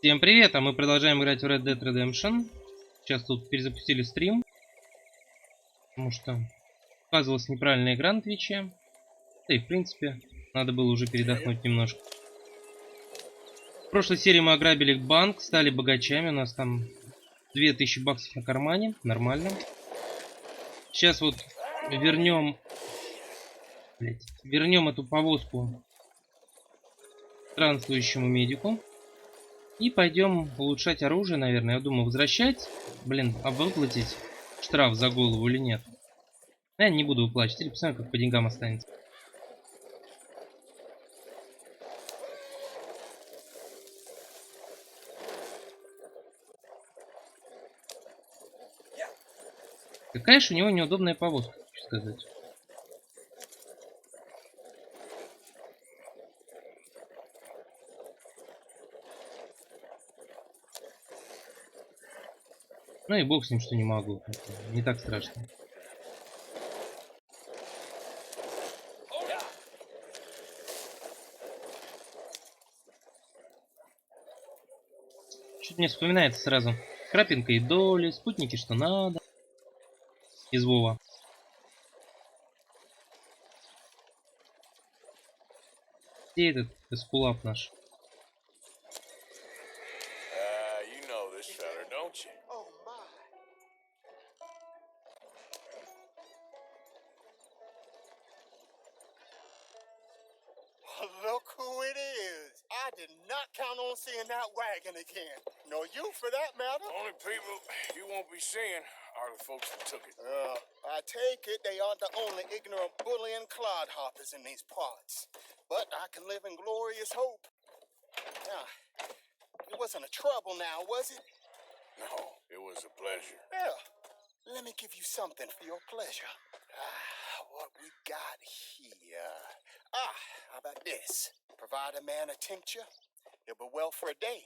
Всем привет, а мы продолжаем играть в Red Dead Redemption. Сейчас тут перезапустили стрим, потому что оказывалась неправильная игра на Твиче. Да и в принципе, надо было уже передохнуть немножко. В прошлой серии мы ограбили банк, стали богачами, у нас там 2000 баксов на кармане, нормально. Сейчас вот вернем эту повозку странствующему медику. И пойдем улучшать оружие, наверное. Я думаю, возвращать, а выплатить штраф за голову или нет. Я не буду выплачивать, или посмотрим, как по деньгам останется. Какая же у него неудобная повозка, хочу сказать. Ну и бог с ним, что не могу. Это не так страшно. Чуть мне вспоминается сразу. Крапинка и доли, спутники, что надо. Из Вова. Где этот эскулап наш? Look who it is. I did not count on seeing that wagon again. Nor you, for that matter. Only people you won't be seeing are the folks who took it. I take it they aren't the only ignorant bullying clodhoppers in these parts. But I can live in glorious hope. Now, it wasn't a trouble now, was it? No, it was a pleasure. Yeah. Let me give you something for your pleasure. What we got here. How about this? Provide a man a tincture, he'll be well for a day.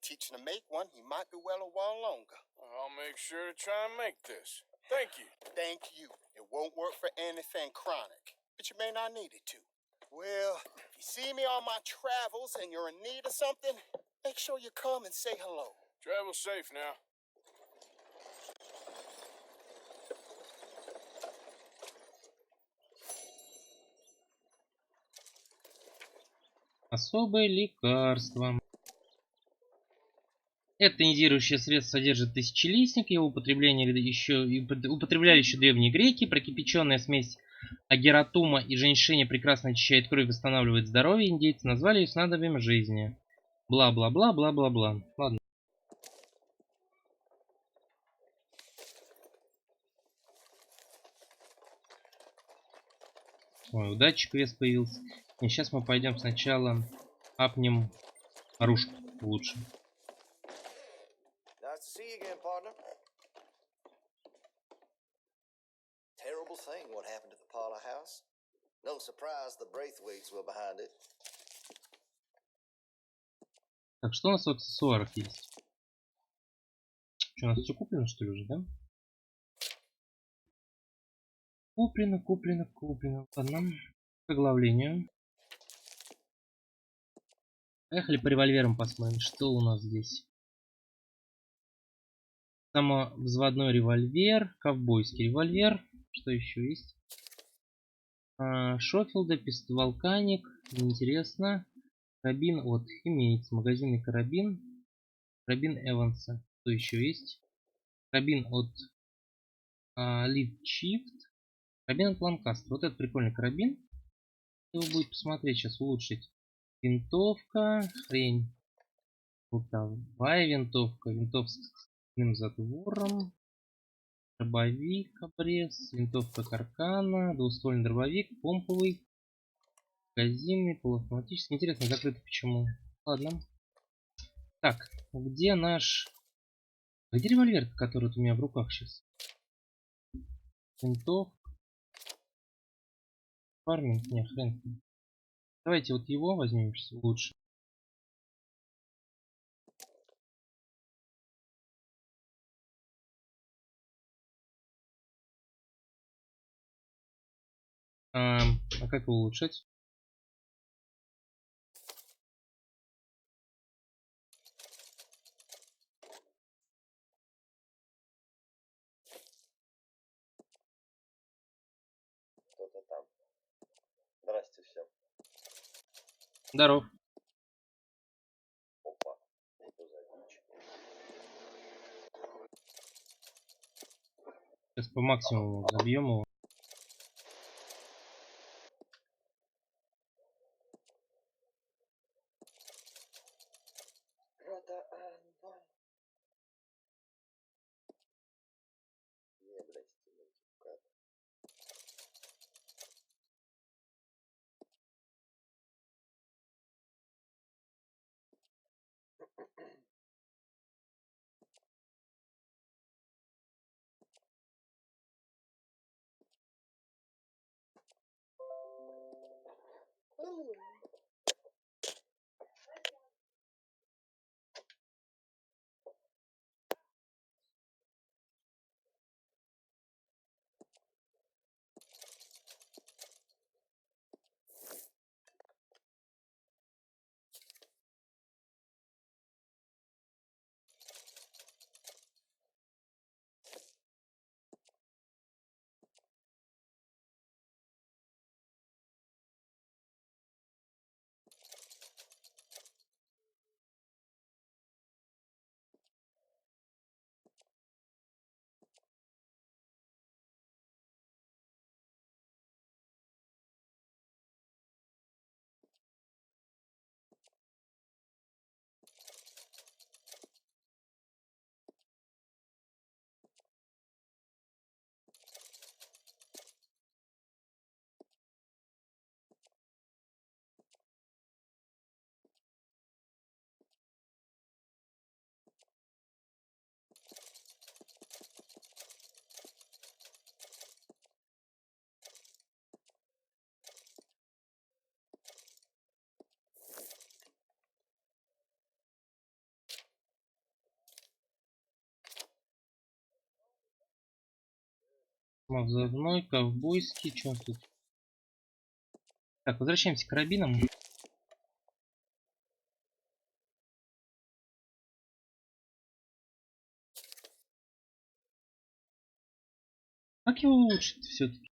Teach him to make one, he might be well a while longer. I'll make sure to try and make this. Thank you. Thank you. It won't work for anything chronic, but you may not need it to. Well, if you see me on my travels and you're in need of something, make sure you come and say hello. Travel safe now. Особое лекарство. Это тонизирующее средство содержит тысячелистник. Его употребляли еще древние греки. Прокипяченная смесь агератума и женьшеня прекрасно очищает кровь и восстанавливает здоровье. Индейцы назвали ее снадобьем жизни. Бла-бла-бла, бла-бла-бла. Ладно. Ой, удачи, квест появился. И сейчас мы пойдем сначала апнем оружку лучше. Nice to see you again, partner. Terrible thing what happened to the Parlor House. No surprise the Braithwaites were behind it. Так, что у нас в аксессуарах есть? Что, у нас все куплено, что ли, уже, да? Куплено. Ладно. К оглавлению. Поехали по револьверам посмотрим, что у нас здесь. Самовзводной револьвер, ковбойский револьвер. Что еще есть? Шофилда, вулканик. Неинтересно. Карабин, вот, имеется. Магазинный карабин. Карабин Эванса. Что еще есть? Карабин от Lead Shift. Карабин от Ланкастера. Вот этот прикольный карабин. Его будет посмотреть, сейчас улучшить. Винтовка. Хрень. Крутовая винтовка. Винтовка с сквозным затвором. Дробовик, обрез. Винтовка Каркана. Двуствольный дробовик. Помповый. Магазинный. Полуавтоматический. Интересно, закрыто почему. Ладно. Так, где наш... Где револьвер, который вот у меня в руках сейчас? Винтовка. Фарминг, не, хрен. Давайте вот его возьмем сейчас лучше. А как его улучшать? там? Здрасте всем. Здоров. Опа. Что за дичь? Сейчас по максимуму забьем его. Рота Анвай. Не, блядь, как. Взрывной, ковбойский. Что тут? Так, возвращаемся к карабинам. Как его улучшить все-таки?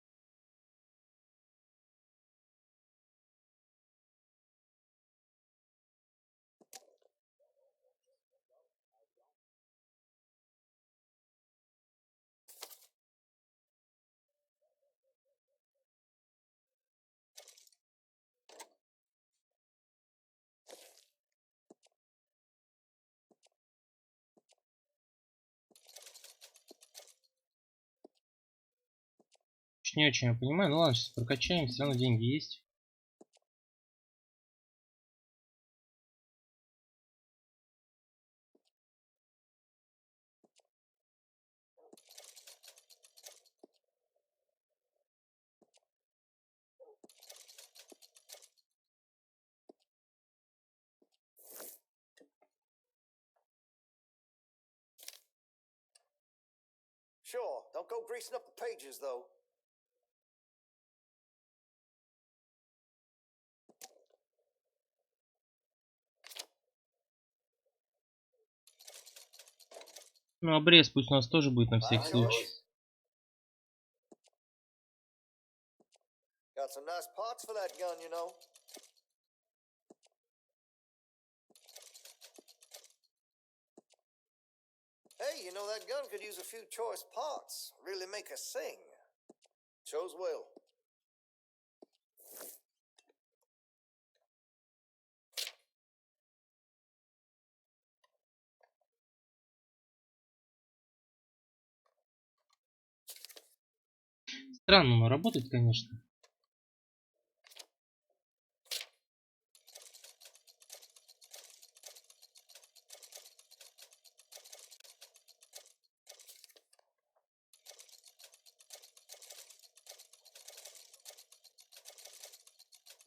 Не очень я понимаю. Ну ладно, сейчас прокачаем, все равно деньги есть. Sure, don't go greasing up the pages, though. Ну, обрез пусть у нас тоже будет на всякий Fine случай. choice. Got some nice parts for that gun, you know. Hey, you know that gun could use a few choice parts. Really make us sing. Chose well. Странно, но работает, конечно.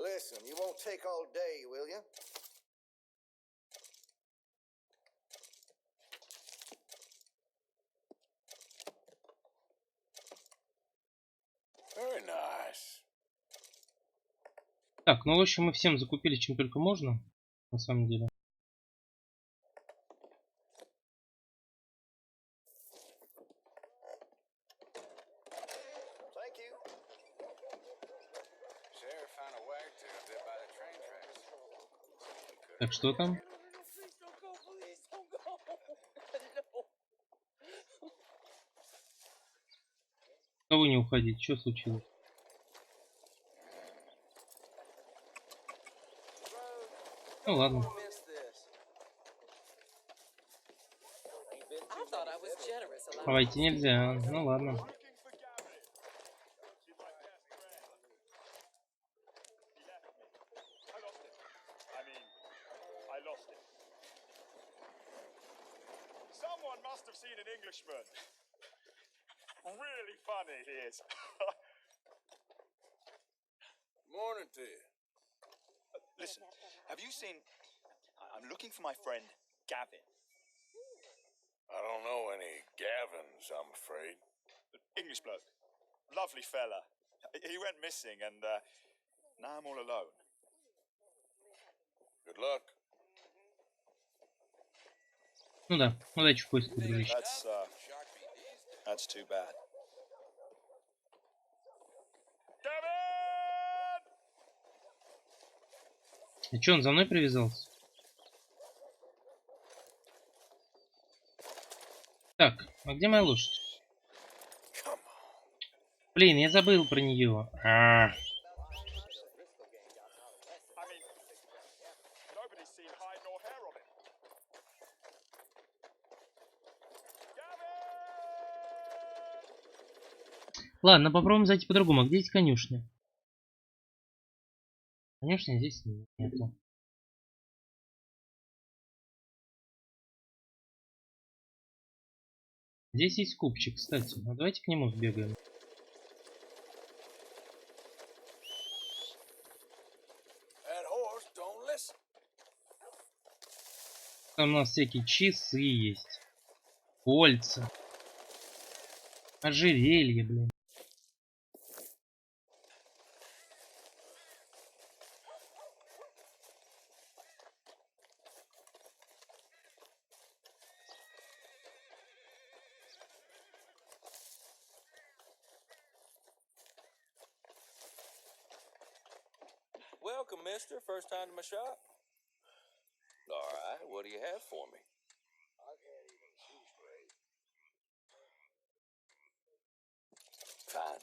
Listen, you won't take all day, will you? Very nice. Так, ну в общем мы всем закупили чем только можно. На самом деле. Thank you. Так, что там? Кого не уходить? Что случилось? Ну ладно. Войти нельзя. Ну ладно. Someone must have seen an Englishman. Really funny he is. Morning to you. Listen, have you seen... I'm looking for my friend Gavin. I don't know any Gavins, I'm afraid. English bloke. Lovely fella. He went missing and now I'm all alone. Good luck. Ну да, удачи в поиске, дружище. That's too bad. Gavin! А чё, он за мной привязался? Так, а где моя лошадь? Блин, я забыл про нее. I mean, nobody's seen hide nor hair of him. Ладно, попробуем зайти по-другому. А где есть конюшня? Конюшни здесь нету. Здесь есть купчик, кстати. Ну, давайте к нему сбегаем. That horse don't listen. Там у нас всякие часы есть. Кольца. Ожерелье, блин. Welcome, mister. First time to my shop? All right, what do you have for me? Fine.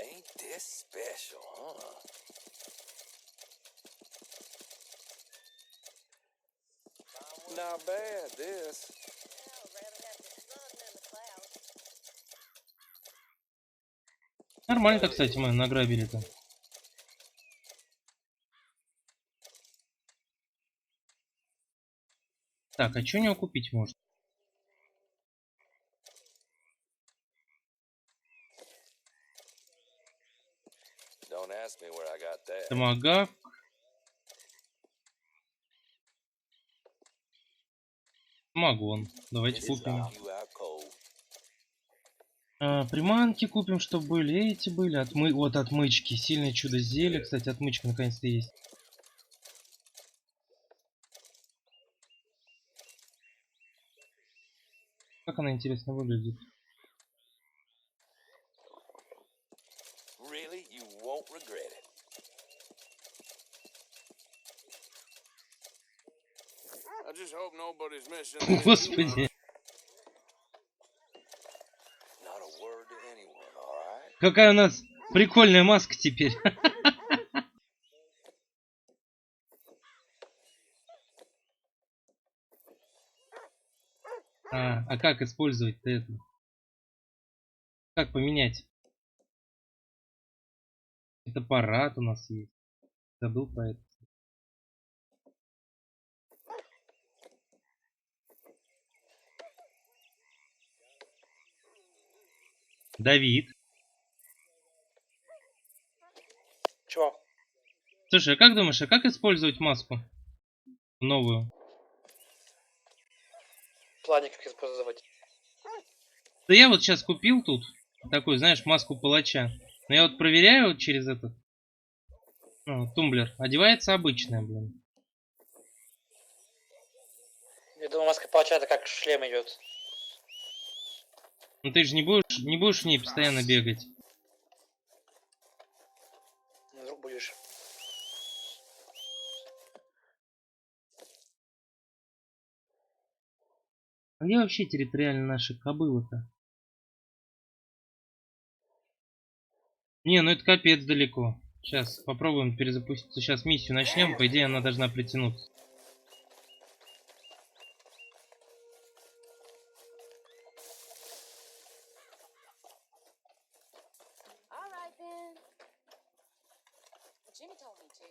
Ain't this special, huh? Not bad, this. Нормально-то, кстати, мы награбили-то. Так, а что у него купить можно? Don't ask me where I got that. Томагавк. Самогон. Давайте This купим. knock you out cold. Приманки купим, чтобы были. Эти были. Вот отмычки. Сильное чудо зелья. Кстати, отмычка наконец-то есть. Как она интересно выглядит. Really, you won't regret it. I just hope nobody's missing anything too Господи. much. Not a word to anyone, all right? Какая у нас прикольная маска теперь. А как использовать-то это? Как поменять? Это аппарат у нас есть. Забыл про это. Давид. Чё? Слушай, а как думаешь, а как использовать маску? Новую. В плане как использовать? Да я вот сейчас купил тут такую, знаешь, маску палача. Но я вот проверяю вот через этот тумблер. Одевается обычная, блин. Я думаю, маска палача это как шлем идет. Ну ты же не будешь в ней постоянно бегать. Ну, вдруг будешь. А где вообще территориально наши кобылы-то? Не, ну это капец далеко. Сейчас попробуем перезапуститься. Сейчас миссию начнем. По идее, она должна притянуться. All right then. Jimmy told me too.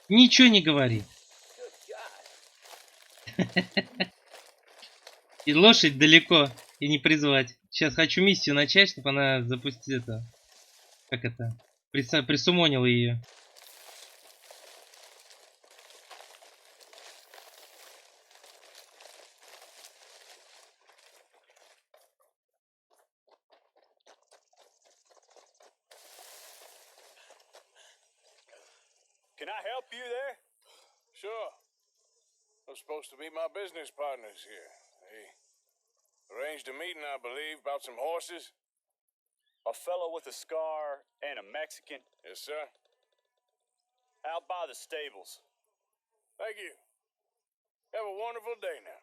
Ничего не говори. И лошадь далеко. И не призвать. Сейчас хочу миссию начать, чтобы она запустила это. Как это? Присумонила ее. Can I help you there? Sure. They're supposed to be my business partners here. They arranged a meeting, I believe, about some horses. A fellow with a scar and a Mexican Yes, sir. out by the stables. Thank you. Have a wonderful day now.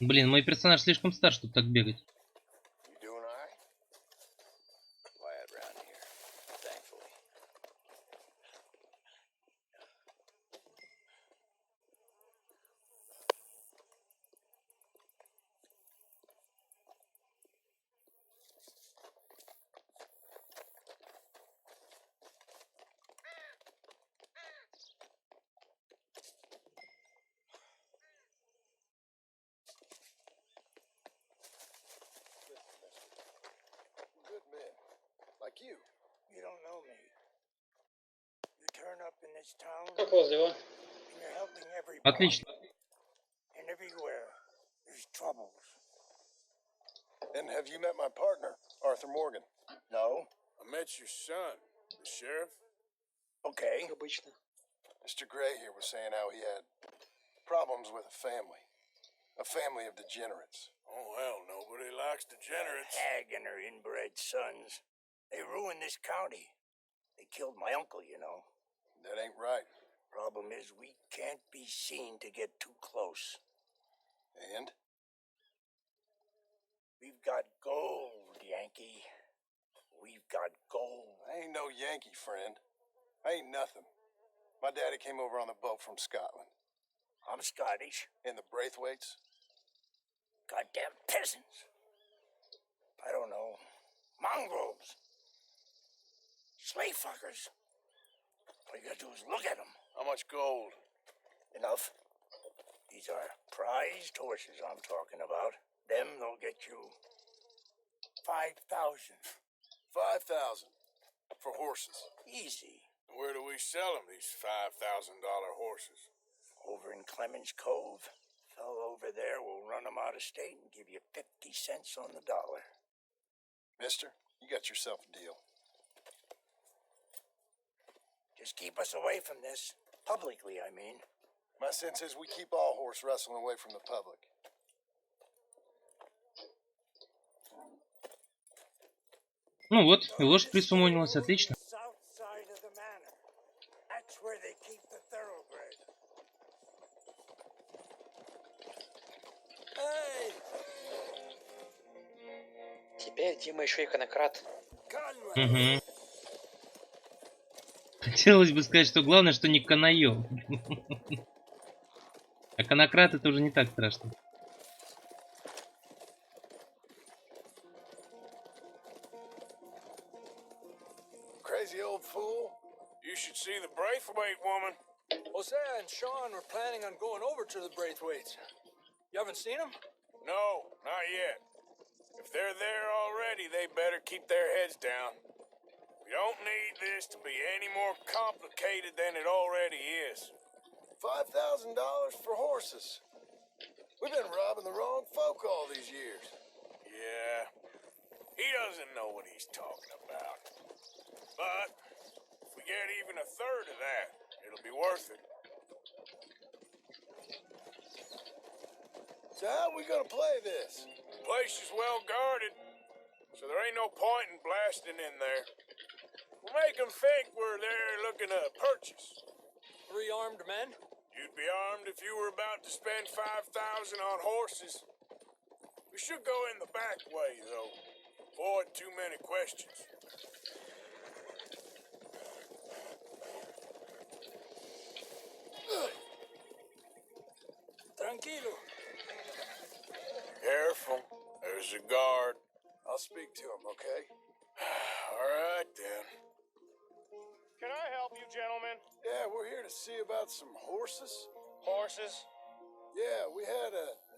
Блин, мой персонаж слишком стар, чтобы так бегать. You doing all right? Quiet around here, thankfully. Good men. Like you. You don't know me. You turn up in this town Как у вас дела? and you're helping everybody. Отлично. And everywhere there's troubles. And have you met my partner, Arthur Morgan? No? I met your son, the sheriff. Okay. Как обычно. Mr. Gray here was saying how he had problems with a family. A family of degenerates. Oh, hell, nobody likes degenerates. Hag and her inbred sons. They ruined this county. They killed my uncle, you know. That ain't right. Problem is, we can't be seen to get too close. And? We've got gold, Yankee. We've got gold. I ain't no Yankee, friend. I ain't nothing. My daddy came over on the boat from Scotland. I'm Scottish. And the Braithwaites? Goddamn peasants. I don't know. Mongrels. Slave fuckers. All you gotta do is look at them. How much gold? Enough. These are prized horses I'm talking about. Them, they'll get you 5,000. 5,000. For horses. Easy. Where do we sell them, these $5,000 horses? Over in Clemens Cove. Fellow over there will run them out of state and give you 50 cents on the dollar. Mister, you got yourself a deal. Just keep us away from this. Publicly, I mean. My sense is we keep all horse wrestling away from the public. Ну вот, и лошадь присумонилась, отлично. South side of the manor. That's where they keep the thoroughbred. Hey! Теперь Дима еще и конократ. Угу. Хотелось бы сказать, что главное, что не канаёб. А конократ это уже не так страшно. Crazy old fool. You should see the Braithwaite woman. Jose and Sean were planning on going over to the Braithwaites. You haven't seen them? No, not yet. If they're there already, they better keep their heads down. We don't need this to be any more complicated than it already is. $5,000 for horses. We've been robbing the wrong folk all these years. Yeah, he doesn't know what he's talking about. But if we get even a third of that, it'll be worth it. So how are we gonna play this? The place is well guarded, so there ain't no point in blasting in there. We'll make them think we're there looking to purchase. 3 armed men? You'd be armed if you were about to spend 5,000 on horses. We should go in the back way, though. Avoid too many questions. Tranquilo. Careful. There's a guard. I'll speak to him, okay? All right, then. Can I help you, gentlemen? Yeah, we're here to see about some horses. Horses? Yeah, we had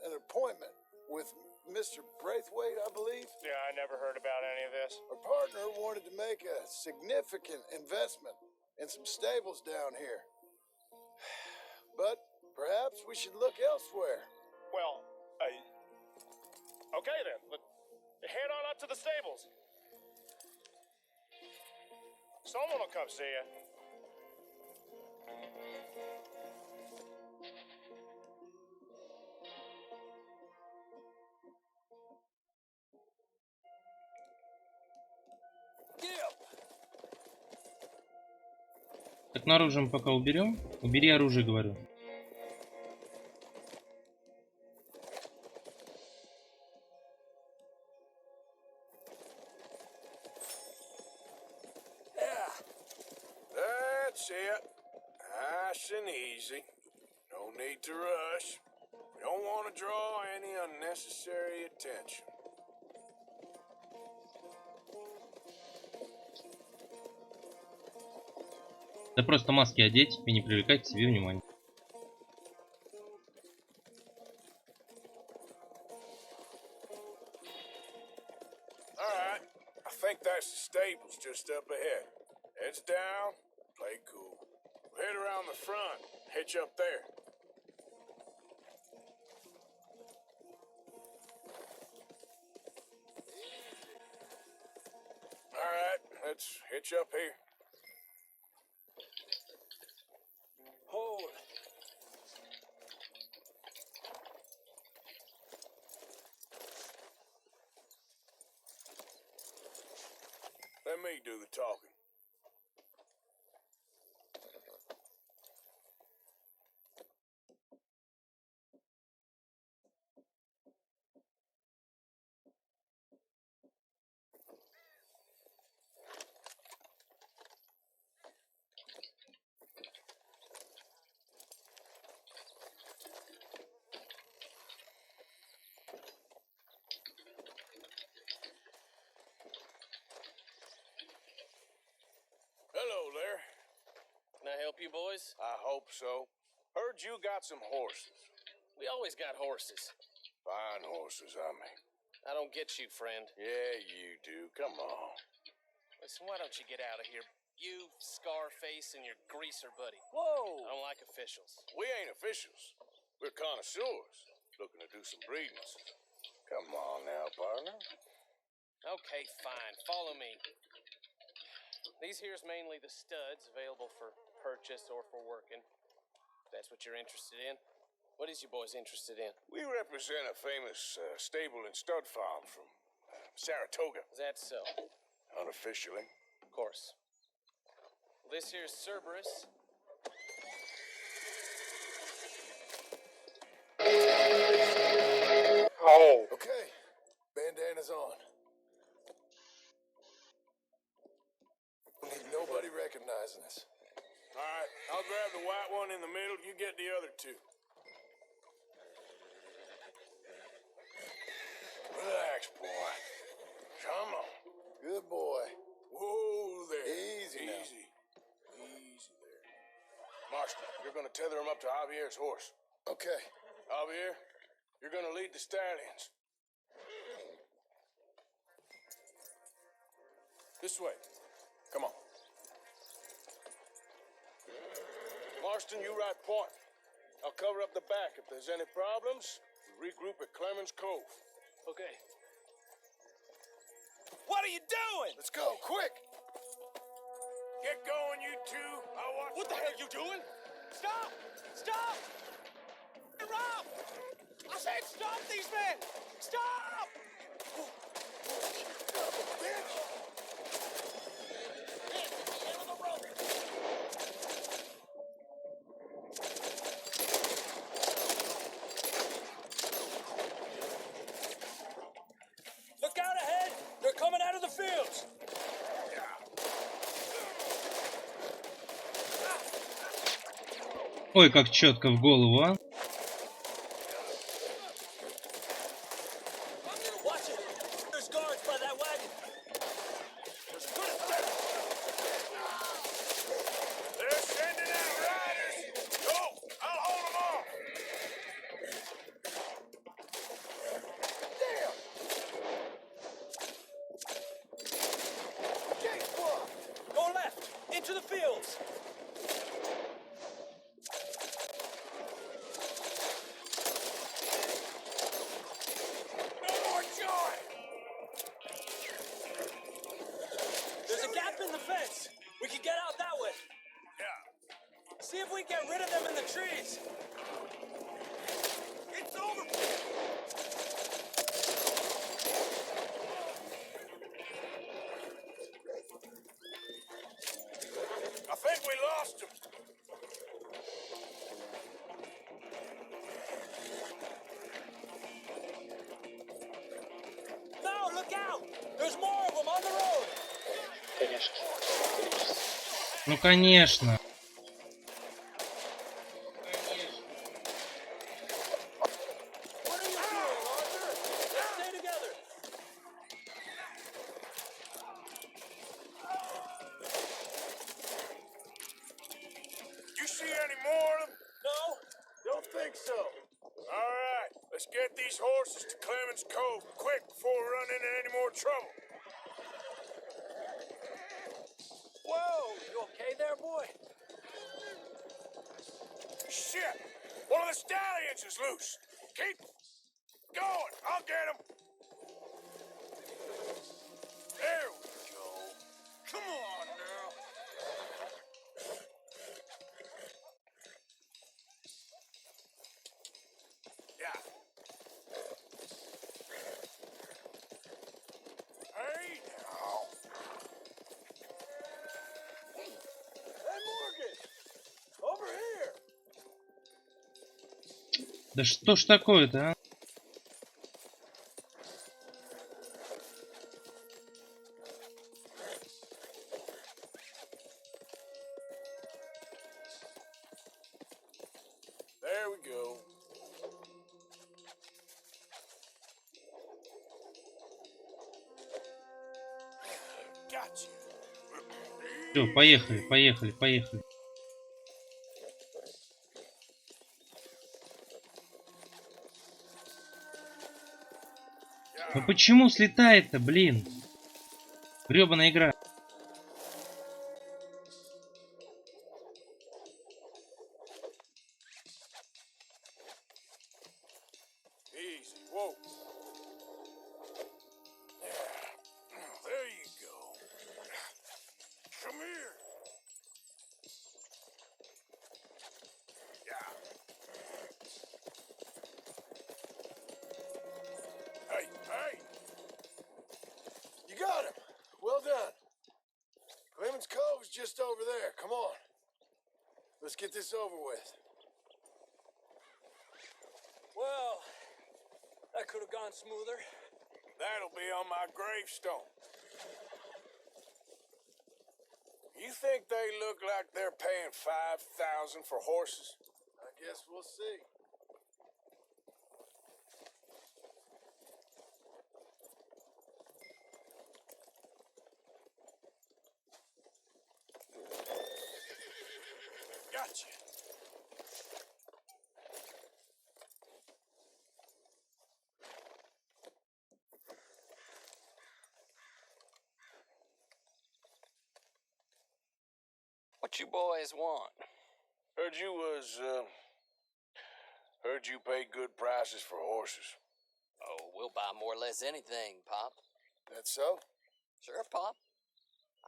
an appointment with Mr. Braithwaite, I believe. Yeah, I never heard about any of this. Our partner wanted to make a significant investment in some stables down here. But perhaps we should look elsewhere. Well, okay then. Head on up to the stables. Someone will come see you. Так, на оружие мы пока уберем. Убери оружие, говорю. That's it. Nice and easy. No need to rush. We don't want to draw any unnecessary attention. Да просто маски одеть и не привлекать к себе внимания. Alright, I think that's the stables just up ahead. Heads down, play cool. We'll head around the front, hitch up there. Alright, let's hitch up here. Hold. Let me do the talking. Hello there. Can I help you, boys? I hope so. Heard you got some horses. We always got horses. Fine horses, I mean. I don't get you, friend. Yeah, you do. Come on. Listen, why don't you get out of here? You, Scarface, and your greaser buddy. Whoa! I don't like officials. We ain't officials. We're connoisseurs looking to do some breeding. Come on now, partner. Okay, fine. Follow me. These here's mainly the studs available for purchase or for working. If that's what you're interested in. What is you boys interested in? We represent a famous stable and stud farm from Saratoga. Is that so? Unofficially. Of course. This here's Cerberus. Oh. Okay, bandana's on. Need nobody recognizing us. All right, I'll grab the white one in the middle. You get the other two. Relax, boy. Come on. Good boy. Whoa there. Easy now. Easy. Easy there. My Marston, you're gonna tether him up to Javier's horse. Okay. Javier, you're gonna lead the stallions. This way. Come on. Marston, you ride point. I'll cover up the back. If there's any problems, we regroup at Clemens Cove. Okay. What are you doing? Let's go, quick! Get going, you two. I'll watch. What the hell you doing? Stop! Stop! Hey, Rob! I said stop these men! Stop! Look out ahead! They're coming out of the fields! Ой, как четко в голову, а. Watch it! There's guards by that wagon! They're sending out riders. Go! I'll hold them off. Go left! Into the fields! No more joy. There's a gap in the fence! We can get out that way! Yeah. See if we can get rid of them in the trees! It's over. I think we lost him. No, look out! There's more of them on the road! Конечно. Ну конечно. What are you doing, Arthur? Let's stay together! You see any more of them? No? Don't think so. All right, let's get these horses to Clemens Cove quick before we run into any more trouble. Whoa! You okay there, boy? Shit! One of the stallions is loose. Keep going. I'll get him. There we go. Come on now. Yeah. Hey now. Hey, Morgan. Over here. Да что ж такое-то, а? There we go. Got you. Все, поехали, поехали, поехали. Ну почему слетает-то, блин? Гребаная игра. Easy. Whoa. Yeah. There you go. Come here. Yeah. Hey, hey. You got him. Well done. Clemens Cove's just over there. Come on. Let's get this over with. Well, that could have gone smoother. That'll be on my gravestone. You think they look like they're paying $5,000 for horses? I guess we'll see. Gotcha. What you boys want? Heard you pay good prices for horses. Oh, we'll buy more or less anything, Pop. That so? Sure, Pop.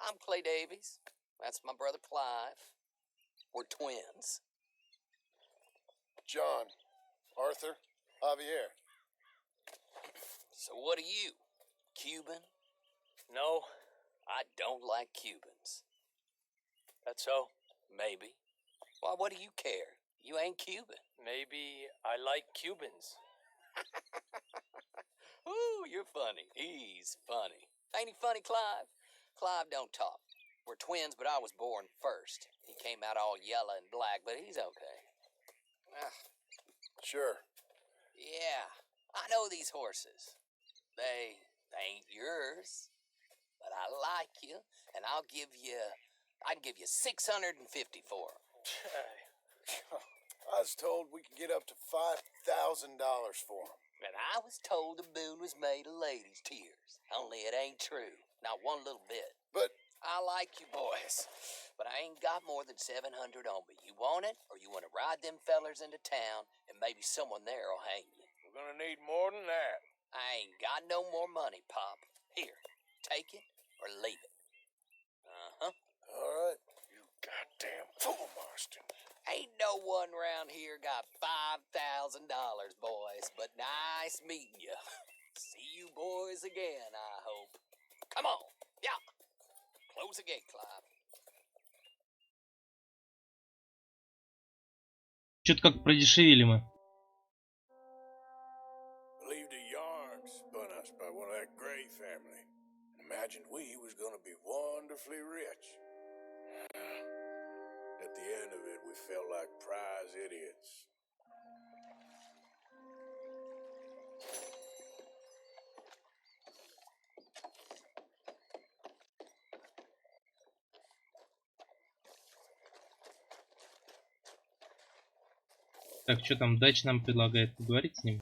I'm Clay Davies. That's my brother Clive. We're twins. John, Arthur, Javier. So what are you? Cuban? No, I don't like Cubans. that's so. Maybe. Why, what do you care? You ain't Cuban. Maybe I like Cubans. Ooh, you're funny. He's funny. Ain't he funny, Clive? Clive don't talk. We're twins, but I was born first. He came out all yellow and black, but he's okay. Ah, Sure. yeah, I know these horses. They ain't yours, but I like you, and I can give you 650 for 'em. I was told we could get up to $5,000 for them. And I was told the moon was made of ladies' tears. Only it ain't true. Not one little bit. But I like you boys, but I ain't got more than 700 on me. You want it, or you want to ride them fellers into town, and maybe someone there'll hang you? We're gonna need more than that. I ain't got no more money, Pop. Here, take it or leave it. Uh-huh. all right. You goddamn fool, Marston. Ain't no one round here got $5,000, boys, but nice meeting you. See you boys again, I hope. Come on. Yeah. Close the gate, Clive. Что-то как продешевили мы. Believed a yarn spun us by one of that Gray family. Imagined we was gonna be wonderfully rich. At the end of it, we felt like prize idiots. Так, что там, Дач нам предлагает поговорить с ним?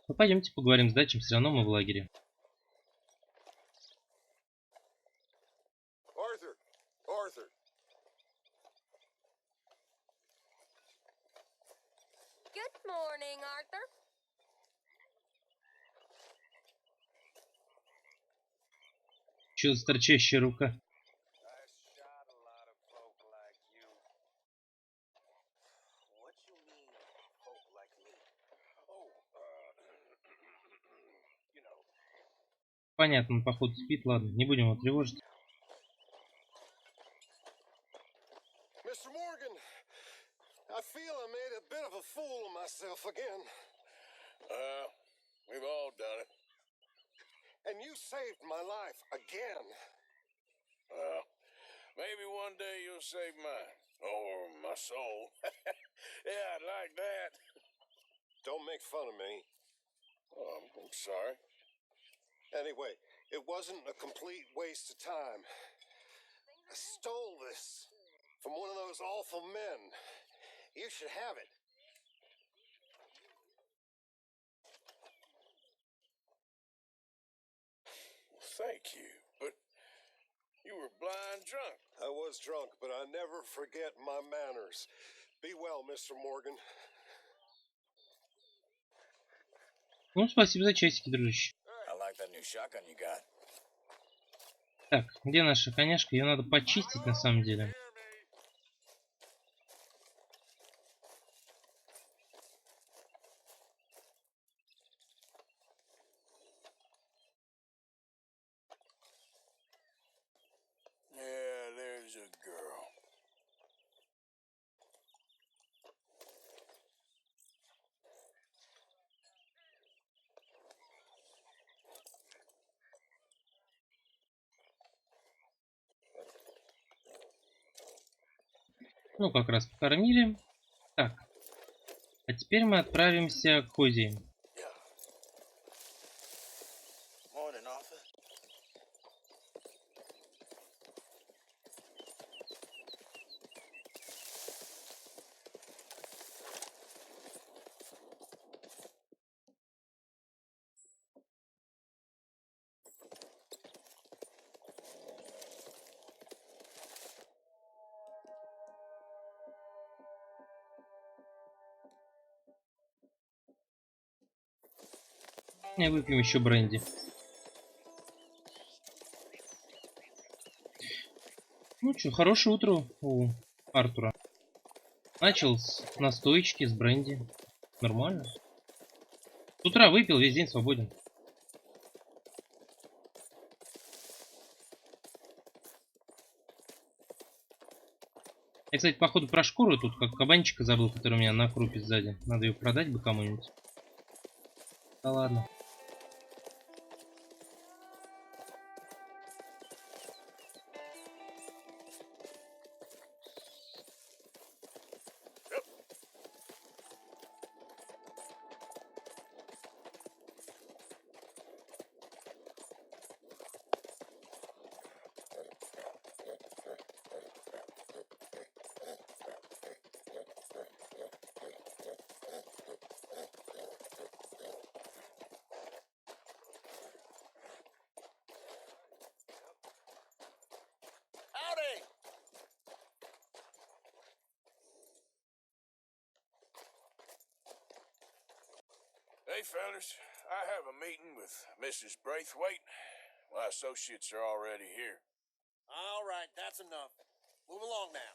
Ну, пойдемте поговорим с Дачем, все равно мы в лагере. Arthur! Arthur! Good morning, Arthur. Че за торчащая рука? I shot a lot of folk like you. What you mean, folk like me? Oh, you know. Понятно, он походу спит, ладно, не будем его тревожить. Mr. Morgan, I feel I made a bit of a fool of myself again. We've all done it. And you saved my life again. Well, maybe one day you'll save mine. Or my soul. Yeah, I'd like that. Don't make fun of me. Oh, I'm sorry. Anyway, it wasn't a complete waste of time. I stole this from one of those awful men. You should have it. Thank you, but you were blind drunk. I was drunk, but I never forget my manners. Be well, Mr. Morgan. Ну, спасибо за часики, дружище. I like that new shotgun you got. Так, где наша коняшка? Ее надо почистить на самом деле. Yeah, there's a girl. Ну, как раз покормили. Так, а теперь мы отправимся к Хозе. Morning, Arthur. И выпьем еще бренди. Ну что, хорошее утро у Артура. Начал с настоечки, с бренди. Нормально. С утра выпил, весь день свободен. Я, кстати, походу про шкуру тут как кабанчика забыл, который у меня на крупе сзади. Надо ее продать бы кому-нибудь. Да ладно. Howdy! Hey, fellas. I have a meeting with Mrs. Braithwaite. My associates are already here. All right, that's enough. Move along now.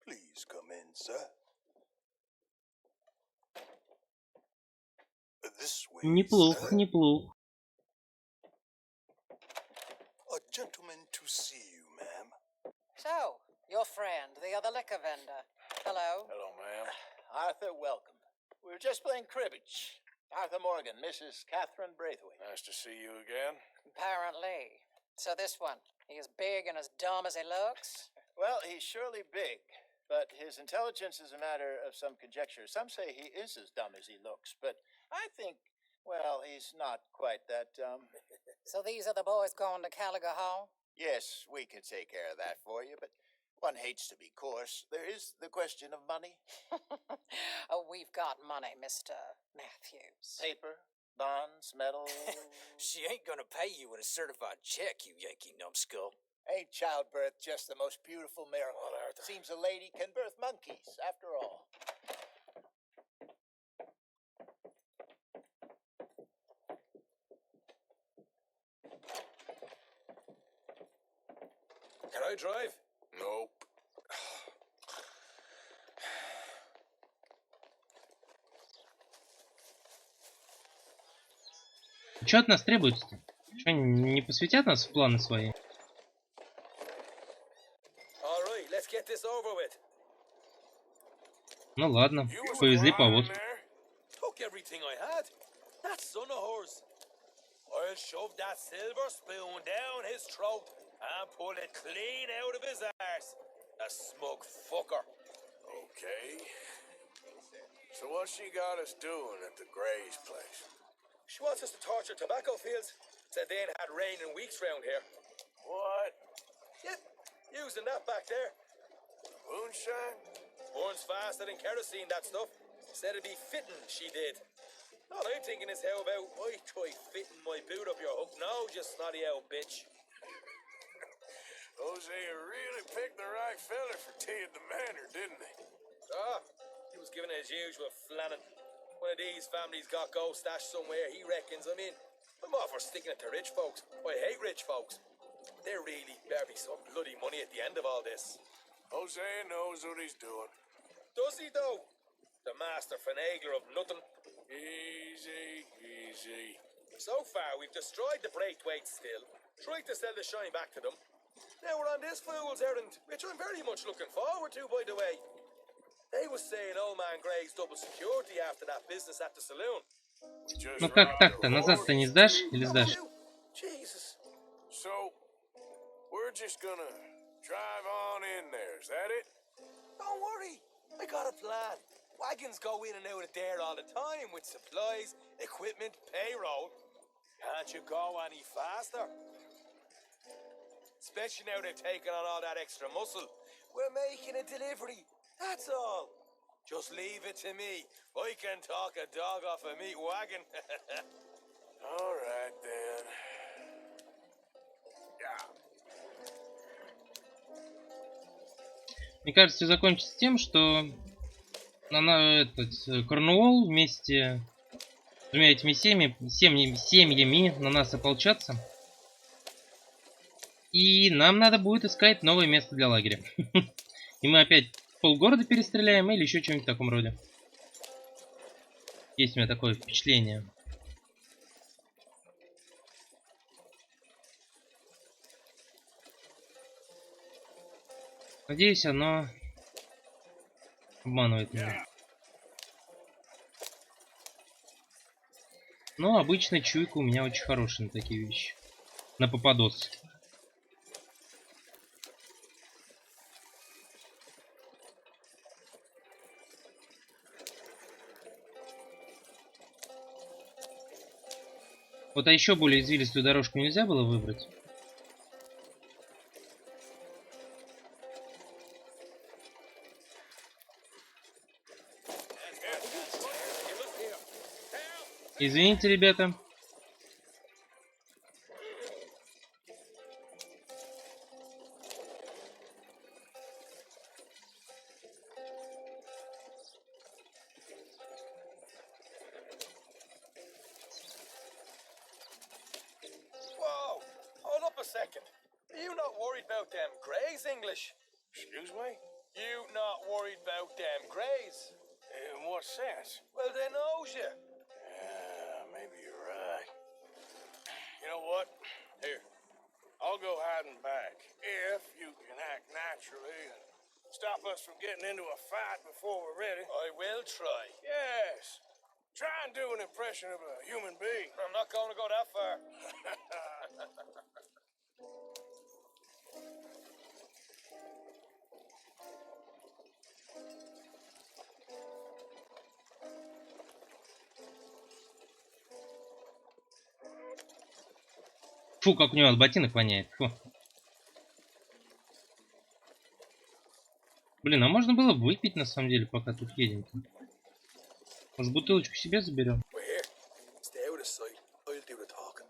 Please come in, sir. This way, Неплохо, sir. неплохо. A gentleman to see you, ma'am. So, your friend, the other liquor vendor. Hello. Hello, ma'am. Arthur, welcome. We were just playing cribbage. Arthur Morgan, Mrs. Catherine Braithwaite. Nice to see you again. Apparently. So this one, he is big and as dumb as he looks? Well, he's surely big, but his intelligence is a matter of some conjecture. Some say he is as dumb as he looks, but I think, well, he's not quite that dumb. So these are the boys going to Caliga Hall? Yes, we could take care of that for you, but one hates to be coarse. There is the question of money. Oh, we've got money, Mr. Matthews. Paper, bonds, metal. She ain't gonna pay you with a certified check, you Yankee numbskull. Ain't childbirth just the most beautiful miracle? Well, Arthur. Seems a lady can birth monkeys, after all. Can I drive? Nope. Что от нас требуется-то? Что, не посвятят нас в планы свои? All right, let's get this over with. Ну ладно, You was повезли quiet in повозку. there. Took everything I had. That son of hers. I'll shove that silver spoon down his throat and pull it clean out of his arse. The smug fucker. Okay. So what's she got us doing at the Gray's place? She wants us to torture tobacco fields. Said they ain't had rain in weeks round here. What? Yep, using that back there. Moonshine? Burns faster than kerosene, that stuff. Said it'd be fitting, she did. All I'm thinking is how about I try fitting my boot up your hook now, you snotty old bitch. Hosea really picked the right fella for tea at the manor, didn't he? Ah, he was giving it his usual flannin'. One of these families got gold stashed somewhere, he reckons I'm in. I'm all for sticking it to rich folks. I hate rich folks. There really better be some bloody money at the end of all this. Hosea knows what he's doing. Does he, though? The master finagler of nothing. Easy, easy. So far, we've destroyed the Braithwaites still, tried to sell the shine back to them. Now we're on this fool's errand, which I'm very much looking forward to, by the way. They was saying old man Gray's double security after that business at the saloon. We just Ну как robbed так-то? a Назад-то не horse. сдашь или How сдашь? about you? Jesus. So, we're just gonna drive on in there, is that it? Don't worry, I got a plan. Wagons go in and out of there all the time with supplies, equipment, payroll. Can't you go any faster? Especially now they've taken on all that extra muscle. We're making a delivery. That's all. Just leave it to me. I can talk a dog off a meat wagon. All right, then. Yeah. Мне кажется, все закончится тем, что Корнуолл вместе с двумя этими семьями на нас ополчатся. И нам надо будет искать новое место для лагеря. И мы опять полгорода перестреляем или еще что-нибудь в таком роде. Есть у меня такое впечатление. Надеюсь, оно обманывает меня. Но обычно чуйка у меня очень хорошая на такие вещи. На попадос. Вот, а еще более извилистую дорожку нельзя было выбрать? Извините, ребята. Whoa! Hold up a second. Are you not worried about them greys, English? Excuse me? You not worried about them greys? In what sense? Well, they knows you. Yeah, maybe you're right. You know what? Here, I'll go hiding back. If you can act naturally and stop us from getting into a fight before we're ready. I will try. Yes. Try and do an impression of a human being. I'm not going to go that far. Фу, как у него от ботинок воняет. Фу. Блин, а можно было бы выпить на самом деле, пока тут едем-то? Может, бутылочку себе заберем? We're here. Stay out of sight. I'll do the talking.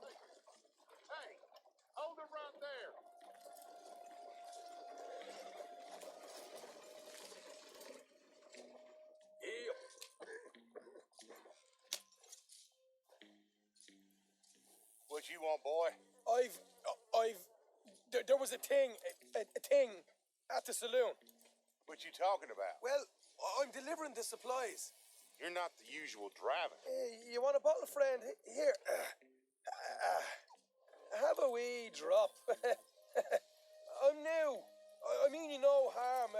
Hey, hold it right there. Yep. What you want, boy? There was a thing at the saloon. What you talking about? Well, I'm delivering the supplies. You're not the usual driver. You want a bottle, friend? Here. Have a wee drop. I'm new. I mean you no harm.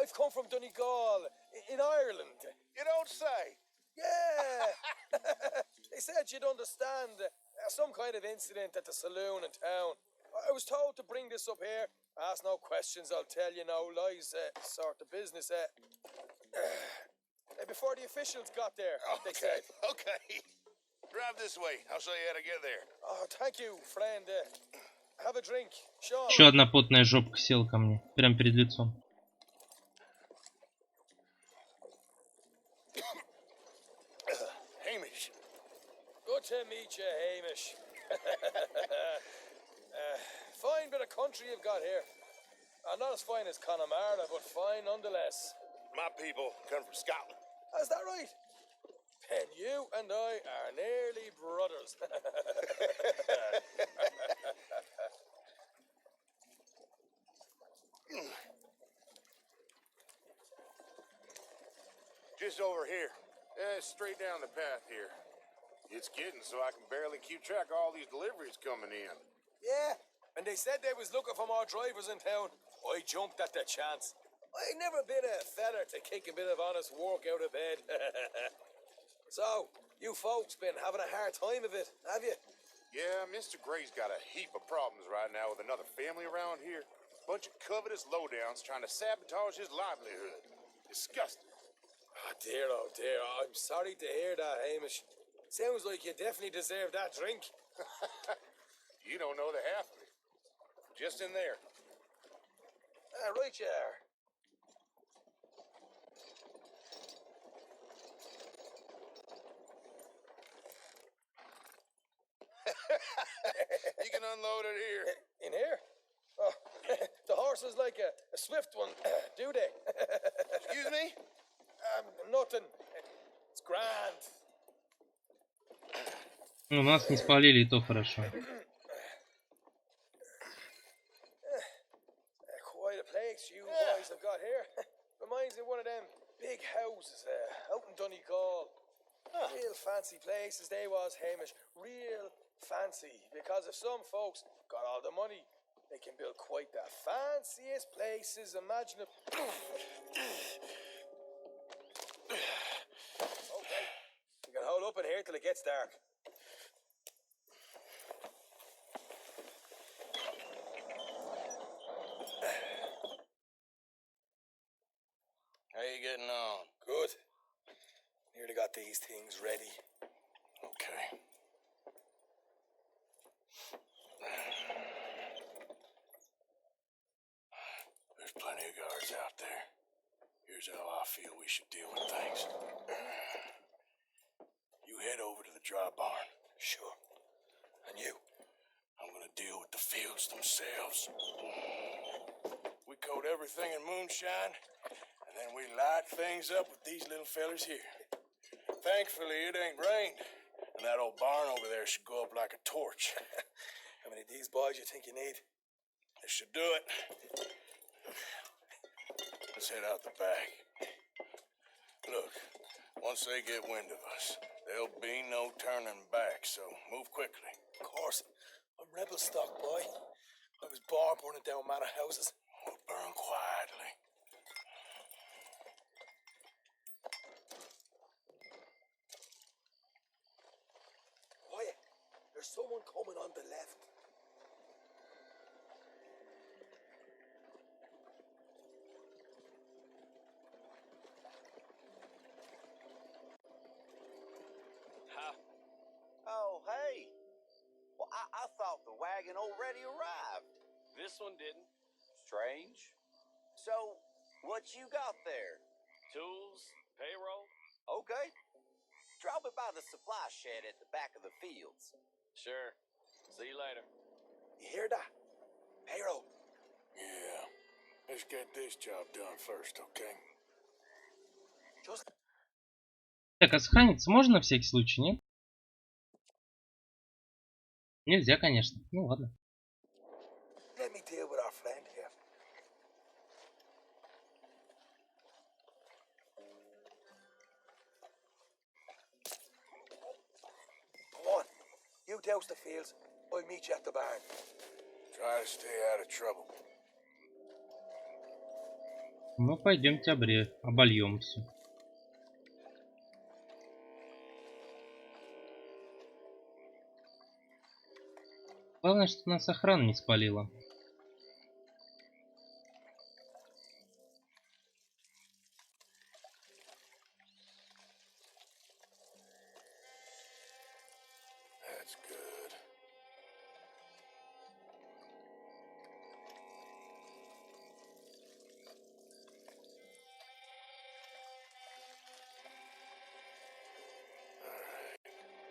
I've come from Donegal, in Ireland. You don't say. Yeah. They said you'd understand. Some kind of incident at the saloon in town. I was told to bring this up here. Ask no questions, I'll tell you no lies. Sort of business. Before the officials got there, they said. Okay. Drive this way. I'll show you how to get there. Oh, thank you, friend. Have a drink. Sean. Еще одна потная жопка села ко мне. Прямо перед лицом. Hamish. Good to meet you, Hamish. Fine bit of country you've got here. Not as fine as Connemara, but fine nonetheless. My people come from Scotland. Is that right? Then you and I are nearly brothers. Just over here. Straight down the path here. It's getting so I can barely keep track of all these deliveries coming in. Yeah, and they said they was looking for more drivers in town. I jumped at the chance. I never been a feller to kick a bit of honest work out of bed. So, you folks been having a hard time of it, have you? Yeah, Mr. Gray's got a heap of problems right now with another family around here. Bunch of covetous lowdowns trying to sabotage his livelihood. Disgusting. Oh dear, I'm sorry to hear that, Hamish. Sounds like you definitely deserve that drink. You don't know the half of it. Just in there. Right you are. You can unload it here. In here? Oh, the horses like a swift one, do they? Excuse me? Nothing. It's grand. Ну, нас не спалили, и то хорошо. Quite a place you boys have got here. Reminds me of one of them big houses out in Donegal. Real fancy places they was, Hamish. Real fancy. Because if some folks got all the money, they can build quite the fanciest places imaginable. Okay, you can hold up in here till it gets dark. How you getting on? Good. Nearly got these things ready. Okay. There's plenty of guards out there. Here's how I feel we should deal with things. You head over to the dry barn. Sure. And you? I'm gonna deal with the fields themselves. We coat everything in moonshine, and then we light things up with these little fellers here. Thankfully, it ain't rained, and that old barn over there should go up like a torch. How many of these boys you think you need? This should do it. Let's head out the back. Look, once they get wind of us, there'll be no turning back, so move quickly. Of course. I'm rebel stock, boy. I was born burning down manor houses. We'll burn quietly. Quiet. There's someone coming on the left. Oh, hey. Well, I thought the wagon already arrived. This one didn't. Strange. So, what you got there? Tools, payroll. Okay. Drop it by the supply shed at the back of the fields. Sure. See you later. You hear that? Payroll. Yeah. Let's get this job done first, okay? Just Так, а сохраниться можно на всякий случай, нет? Нельзя, конечно. Ну ладно. let me deal with our friend here. Come on. You douse the fields. I'll meet you at the barn. Try to stay out of trouble. Ну, пойдемте обольемся. Главное, что нас охрана не спалила. That's good.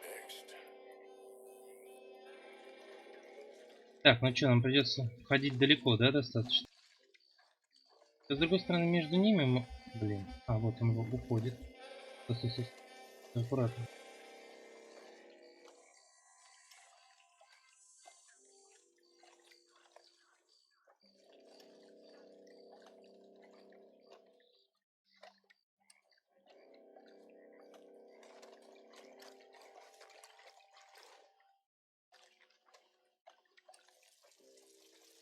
Next. Так, ну что, нам придется ходить далеко, да, достаточно? С другой стороны, между ними мы... Блин, вот он уходит. Стой. Аккуратно.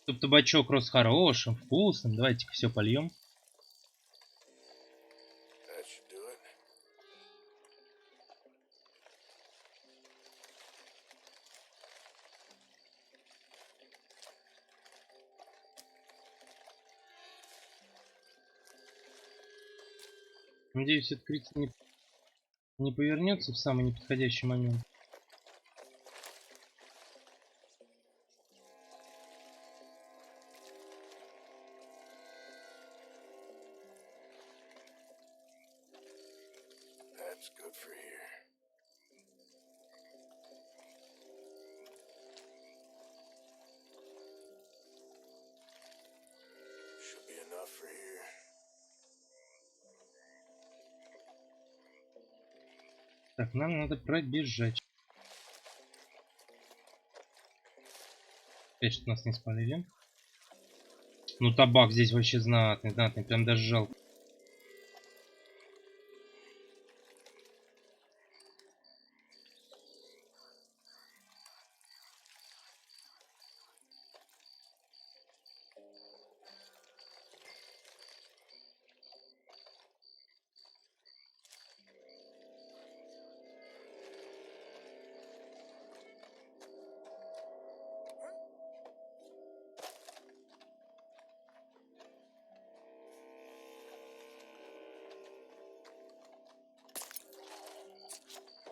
Чтоб табачок рос хорошим, вкусным. Давайте-ка все польем. That should do it. Надеюсь, открытие не повернется в самый неподходящий момент. That's good for here. Так, нам надо пробежать. Опять что нас не спалили. Ну табак здесь вообще знатный, знатный, прям даже жалко.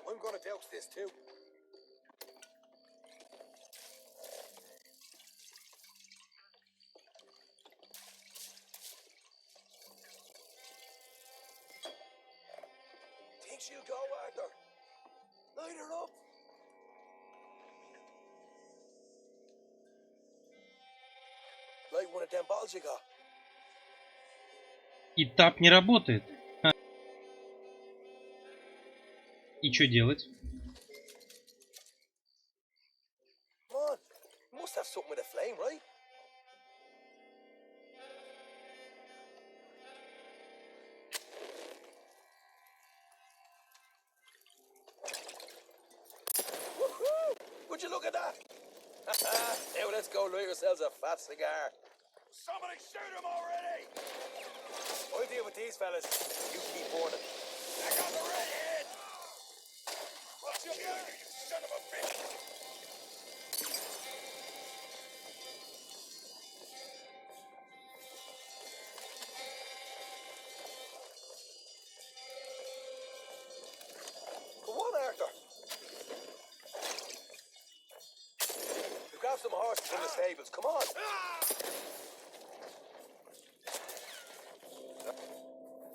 I'm gonna douse this too. Think she'll go, Arthur? Light her up. Light one of them bottles you got. И тап не работает. И что делать? Come on. You must have something with a flame, right? Woohoo! Would you look at that? Now let's go light ourselves a fat cigar. Somebody shoot him already! I'll deal with these fellas. You keep burning. I got the redhead! What's your gun, you son of a bitch? Go on, Arthur. You grab some horses from the stables. Come on.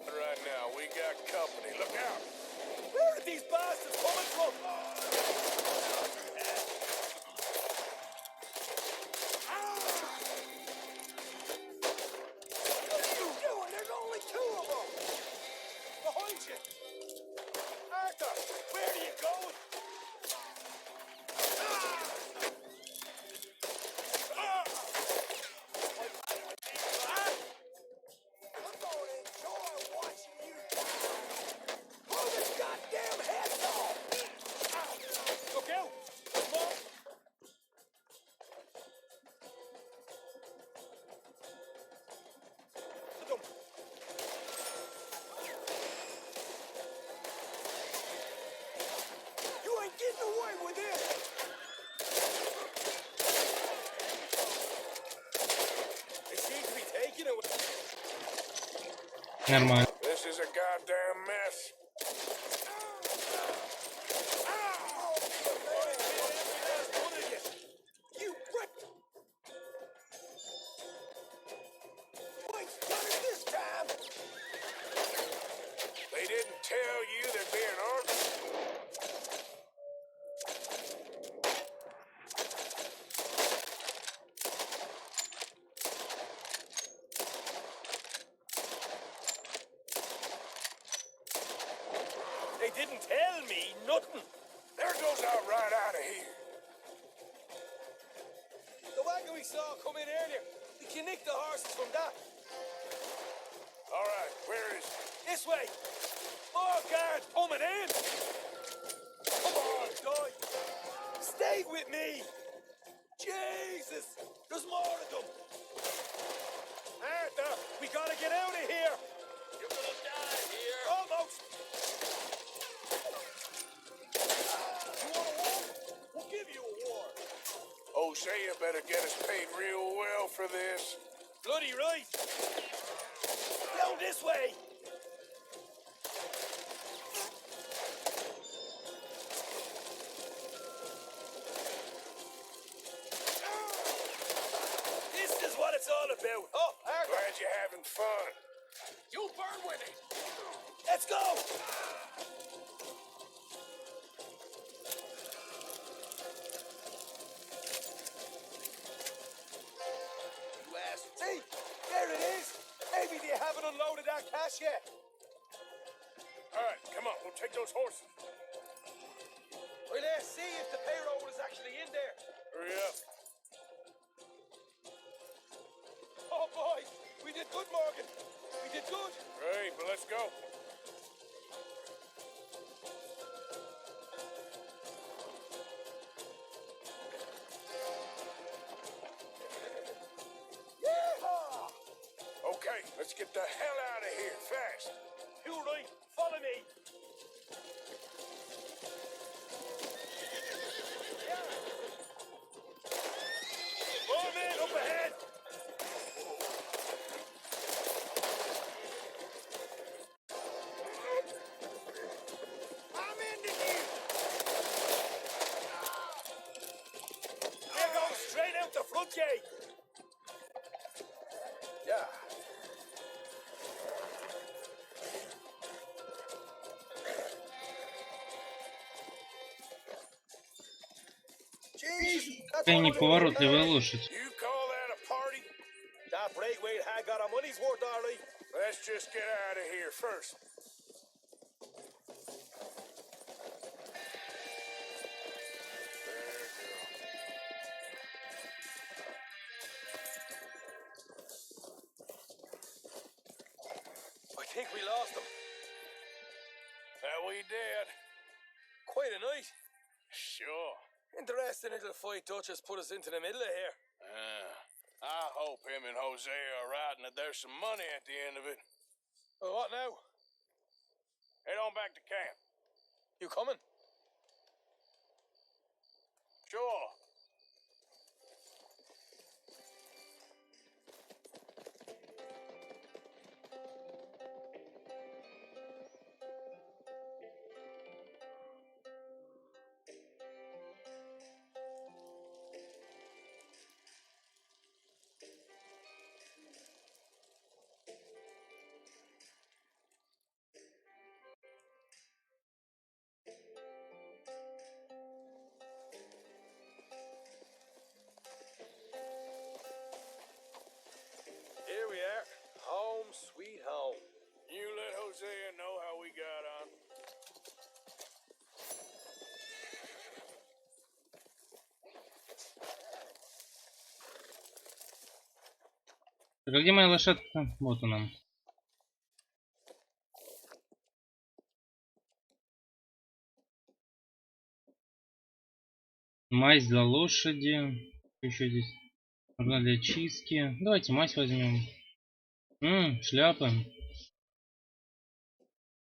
Right now, we got company. Look out! Where are these bastards coming from? What are you doing? There's only two of them. Behind you. Arthur, where are you going? I'm going to enjoy watching you pull this goddamn head off. Look out! Come on! You ain't getting away with this. They seem to be taking it. Нормально. This is a goddamn mess. You prick! Mike's done it this time! They didn't tell you there'd be an argument? They didn't tell me nothing. There goes out right out of here. The wagon we saw come in earlier, we can nick the horses from that. All right, where is it? This way. More guards coming in. Come on, guy. Stay with me. Jesus, there's more of them. Arthur, we gotta get out of here. You're gonna die here. Almost. You want a war? We'll give you a war. Oh, say you better get us paid real well for this. Bloody right. Down this way. This is what it's all about. Oh, Arthur. Glad you're having fun. You burn with it. Let's go. You asked. See, there it is. Maybe they haven't unloaded that cash yet. All right, come on, we'll take those horses. Jay! Yeah. Jesus, that's Какая one of the new неповоротливая party. лошадь. You call that a party? That Braithwaite had got our money's worth, all right. Let's just get out of here first. I think we lost him. That we did. Quite a night. Sure. Interesting little fight Dutch has put us into the middle of here. I hope him and Jose are right and that there's some money at the end of it. Well, what now? Head on back to camp. You coming? Sure. Here we are. Home sweet home. You let Hosea know how we got on. Так, а где моя лошадка? Вот она. Мазь для лошади. Что еще здесь? Нужна для чистки. Давайте мазь возьмем. Шляпа.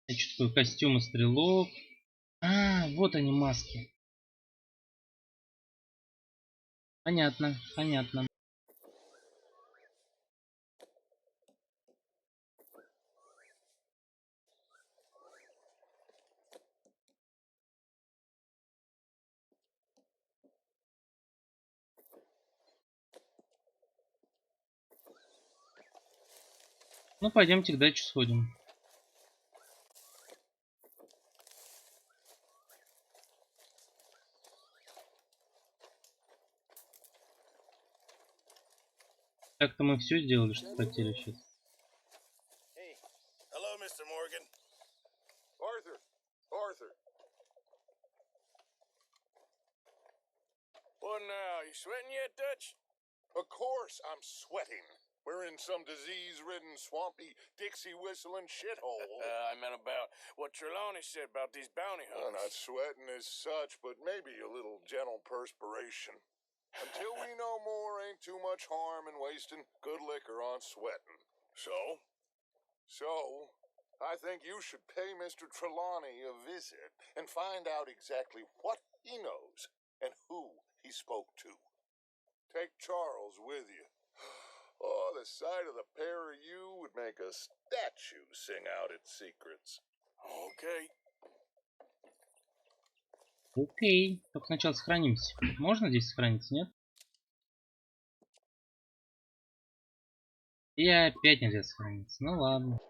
Это что такое? Костюм и стрелок. Вот они маски. Понятно, понятно. Ну, пойдемте к даче сходим. Так-то мы все сделали, что хотели сейчас. Hey. Hello, Mr. Morgan. Arthur. What now? You sweating yet, Dutch? Of course I'm sweating. We're in some disease-ridden, swampy, Dixie-whistling shithole. I meant about what Trelawney said about these bounty Well, hunters. not sweating as such, but maybe a little gentle perspiration. Until we know more, ain't too much harm in wasting good liquor on sweating. So? So, I think you should pay Mr. Trelawney a visit and find out exactly what he knows and who he spoke to. Take Charles with you. Oh, the sight of the pair of you would make a statue sing out its secrets. Okay. Окей. Только сначала сохранимся. Можно здесь сохраниться, нет? И опять нельзя сохраниться. Ну ладно.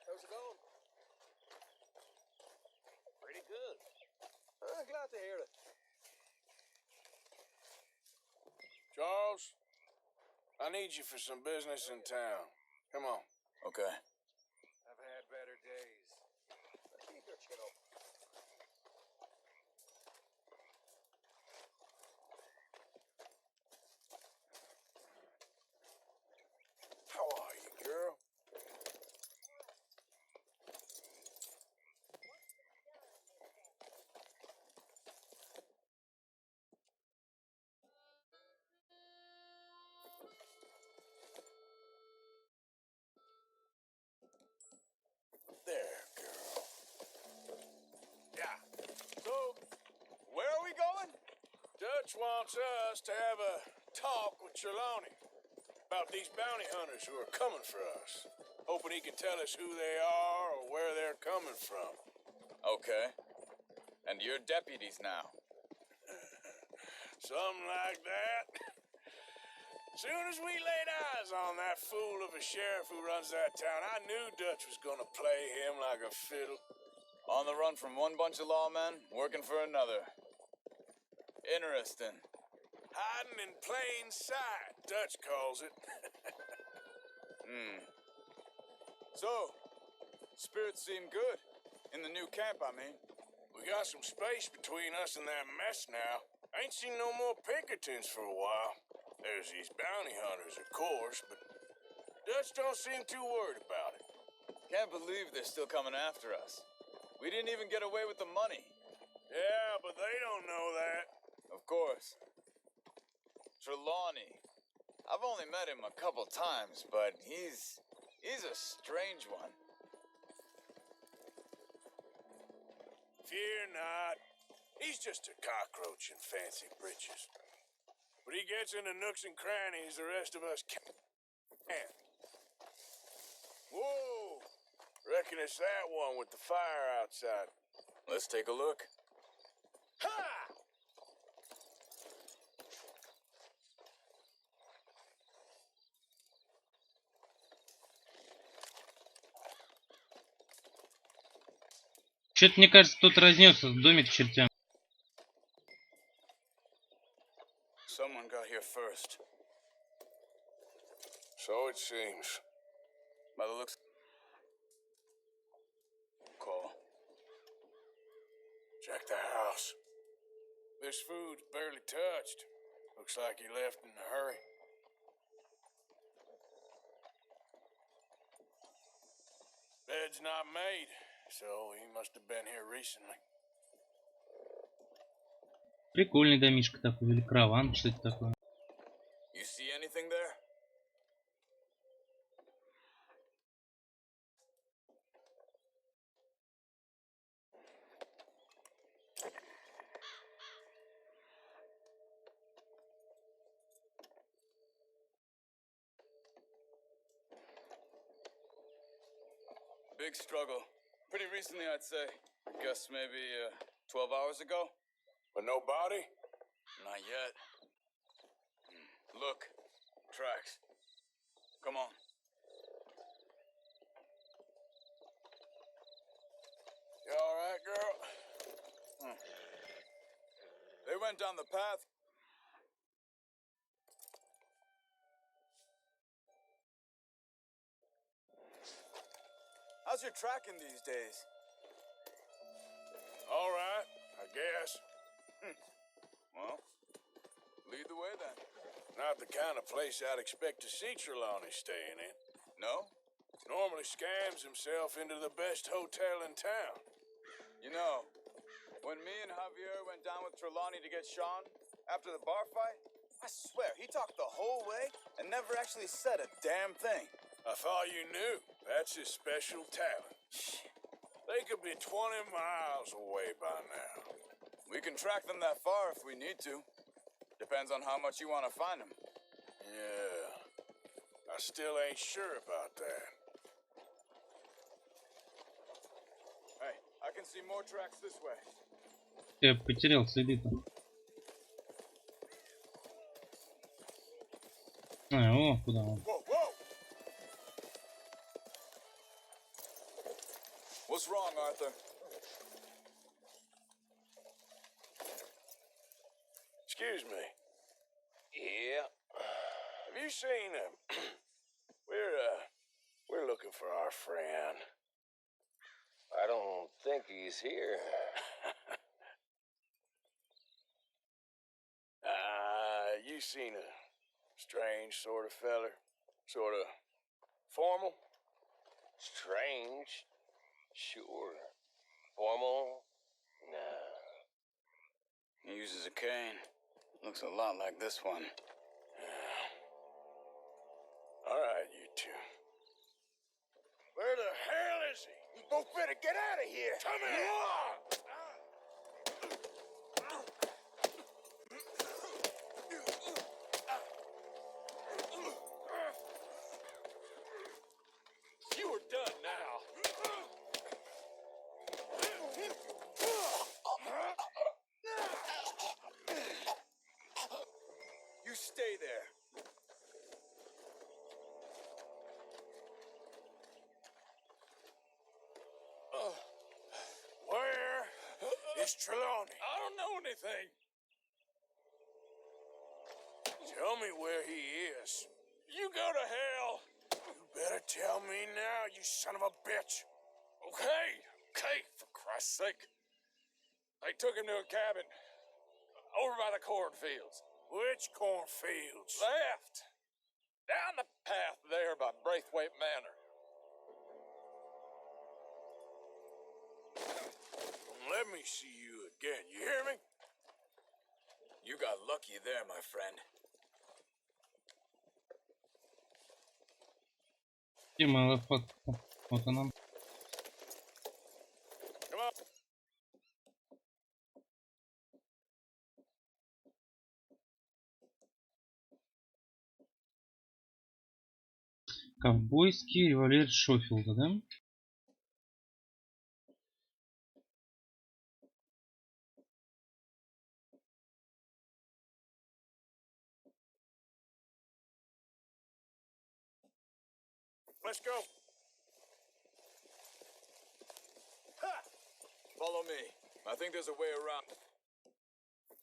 How's it going? Pretty good. Glad to hear it. Charles, I need you for some business in town. Come on. Okay. I've had better days. Keep your chin up. How are you, girl? There, girl. Yeah. So, where are we going? Dutch wants us to have a talk with Trelawney about these bounty hunters who are coming for us. Hoping he can tell us who they are or where they're coming from. Okay. And you're deputies now. Something like that. Soon as we laid eyes on that fool of a sheriff who runs that town, I knew Dutch was gonna play him like a fiddle. On the run from one bunch of lawmen, working for another. Interesting. Hiding in plain sight, Dutch calls it. So, spirits seem good. In the new camp, I mean. We got some space between us and that mess now. Ain't seen no more Pinkertons for a while. There's these bounty hunters, of course, but Dutch don't seem too worried about it. Can't believe they're still coming after us. We didn't even get away with the money. Yeah, but they don't know that. Of course. Trelawney. I've only met him a couple times, but he's a strange one. Fear not. He's just a cockroach in fancy breeches. But he gets into nooks and crannies the rest of us can't. Whoa! Reckon it's that one with the fire outside. Let's take a look. Ha! Что-то мне кажется, тут разнесся домик к чертям. Someone got here first. So it seems. By the looks. Call. Check the house. This food's barely touched. Looks like he left in a hurry. Bed's not made, so he must have been here recently. Прикольный домишко такой, или караван, что это такое. You see anything there? Big struggle. Pretty recently, I'd say. I guess maybe 12 hours ago? But no body? Not yet. Look. Tracks. Come on. You alright, girl? They went down the path. How's your tracking these days? Alright, I guess. Well, lead the way then. Not the kind of place I'd expect to see Trelawney staying in. No? Normally scams himself into the best hotel in town. You know, when me and Javier went down with Trelawney to get Sean after the bar fight, I swear he talked the whole way and never actually said a damn thing. I thought you knew. That's his special talent. They could be 20 miles away by now. We can track them that far if we need to. Depends on how much you want to find them. Yeah. I still ain't sure about that. Hey, I can see more tracks this way. Я потерял следы-то. О, куда он? Whoa, whoa! What's wrong, Arthur? Excuse me. Yeah. Have you seen him? We're looking for our friend. I don't think he's here. You seen a strange sort of feller? Sort of formal? Strange? Sure. Formal? Nah. He uses a cane. Looks a lot like this one. All right, you two. Where the hell is he? You both better get out of here. Come here! You are done now. You stay there. is Trelawney? I don't know anything. Tell me where he is. You go to hell. You better tell me now, you son of a bitch. Okay, for Christ's sake. They took him to a cabin over by the cornfields. Which cornfields? Left. Down the path there by Braithwaite Manor. Let me see you again, you hear me? You got lucky there, my friend. Где моя фотка? Вот она. Come on. Ковбойский револьвер Шофилда, да? Let's go. Ha! Follow me. I think there's a way around.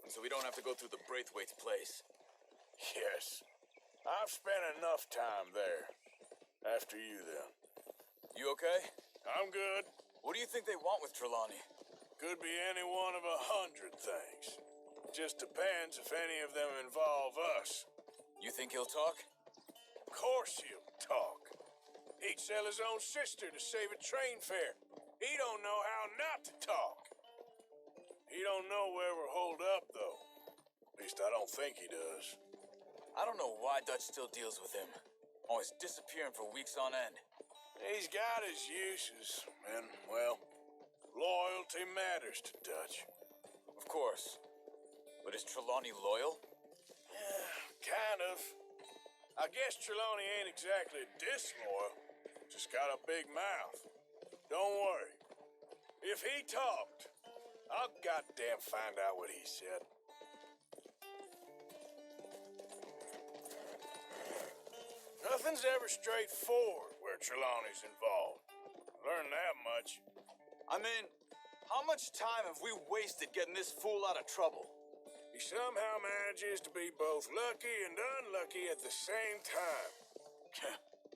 So we don't have to go through the Braithwaite's place. Yes. I've spent enough time there. After you, then. You okay? I'm good. What do you think they want with Trelawney? Could be any one of 100 things. Just depends if any of them involve us. You think he'll talk? Of course he'll talk. He'd sell his own sister to save a train fare. He don't know how not to talk. He don't know where we're holed up, though. At least I don't think he does. I don't know why Dutch still deals with him. Always disappearing for weeks on end. He's got his uses, and, well, loyalty matters to Dutch. Of course. But is Trelawney loyal? Yeah, kind of. I guess Trelawney ain't exactly disloyal. Just got a big mouth. Don't worry. If he talked, I'll goddamn find out what he said. Nothing's ever straightforward where Trelawney's involved. Learned that much. I mean, how much time have we wasted getting this fool out of trouble? He somehow manages to be both lucky and unlucky at the same time.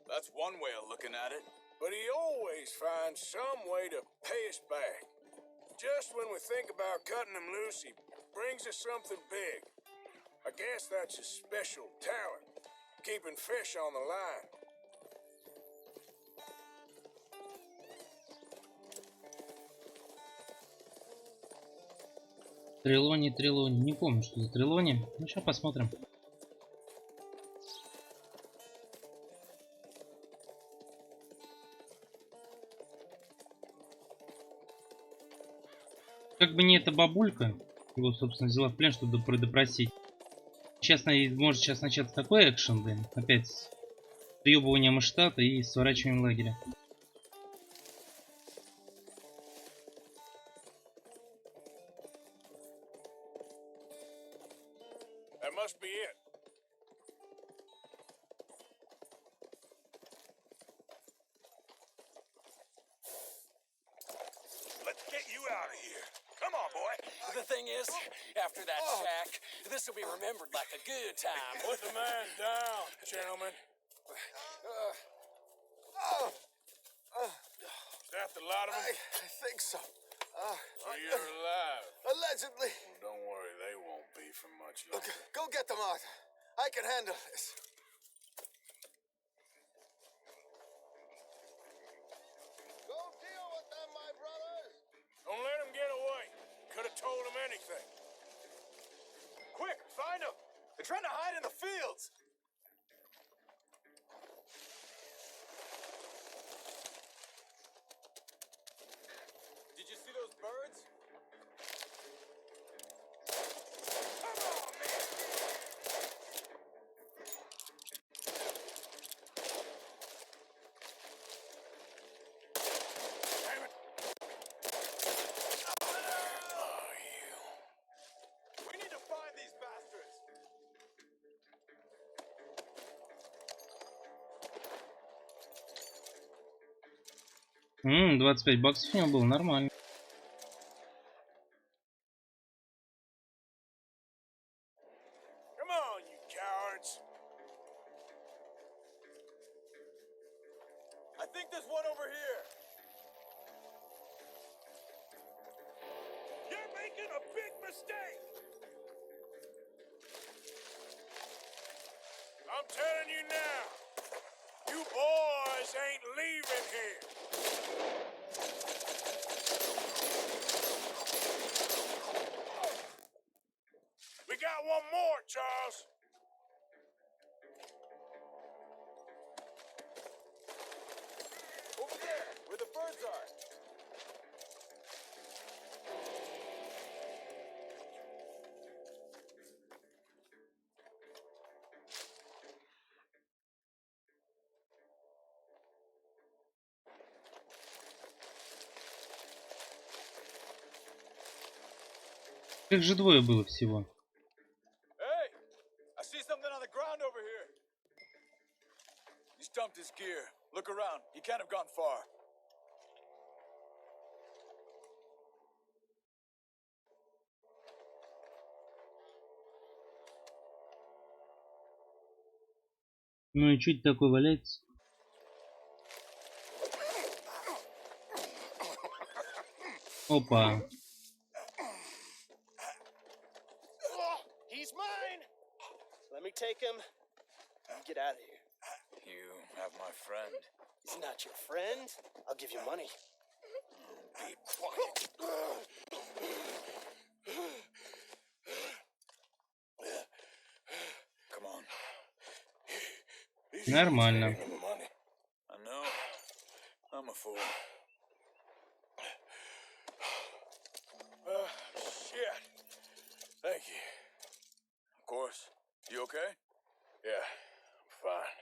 That's one way of looking at it. But he always finds some way to pay us back. Just when we think about cutting him loose, he brings us something big. I guess that's his special talent, keeping fish on the line. Трелони. Не помню, что за Трелони. Ну, сейчас посмотрим. Как бы не эта бабулька, его, собственно, взяла в плен, чтобы допросить. Сейчас, может сейчас начаться такой экшен, блин. Опять с съебыванием из штата и сворачиванием лагеря. That must be it. Let's get you out of here. Come on, boy. The thing is, after that shack, this will be remembered like a good time. Put the man down, gentlemen. Is that the lot of them? I think so. So you're alive. Allegedly. Well, don't worry, they won't be for much longer. Okay, go get them, Arthur. I can handle this. Go deal with them, my brothers. Don't let them get away. Could have told them anything. Quick, find them! They're trying to hide in the fields! Did you see those birds? Come on, man. Damn it. Oh, you. We need to find these bastards! 25 баксов у него было, нормально. on, you cowards. I think there's one over here. You're making a big mistake. I'm telling you now, you boys ain't leaving here. We got one more, Charles. Over there, where the birds are. Их же двое было всего. Hey, I see something on the ground over here. He's dumped his gear. Look around. He can't have gone far. Ну и чуть такой валяется. Опа. He's mine. Let me take him and get out of here. You have my friend. He's not your friend. I'll give you money. Be quiet. Come on. Нормально. I know. I'm a fool. Shit. Thank you. Of course. You okay? Yeah, I'm fine.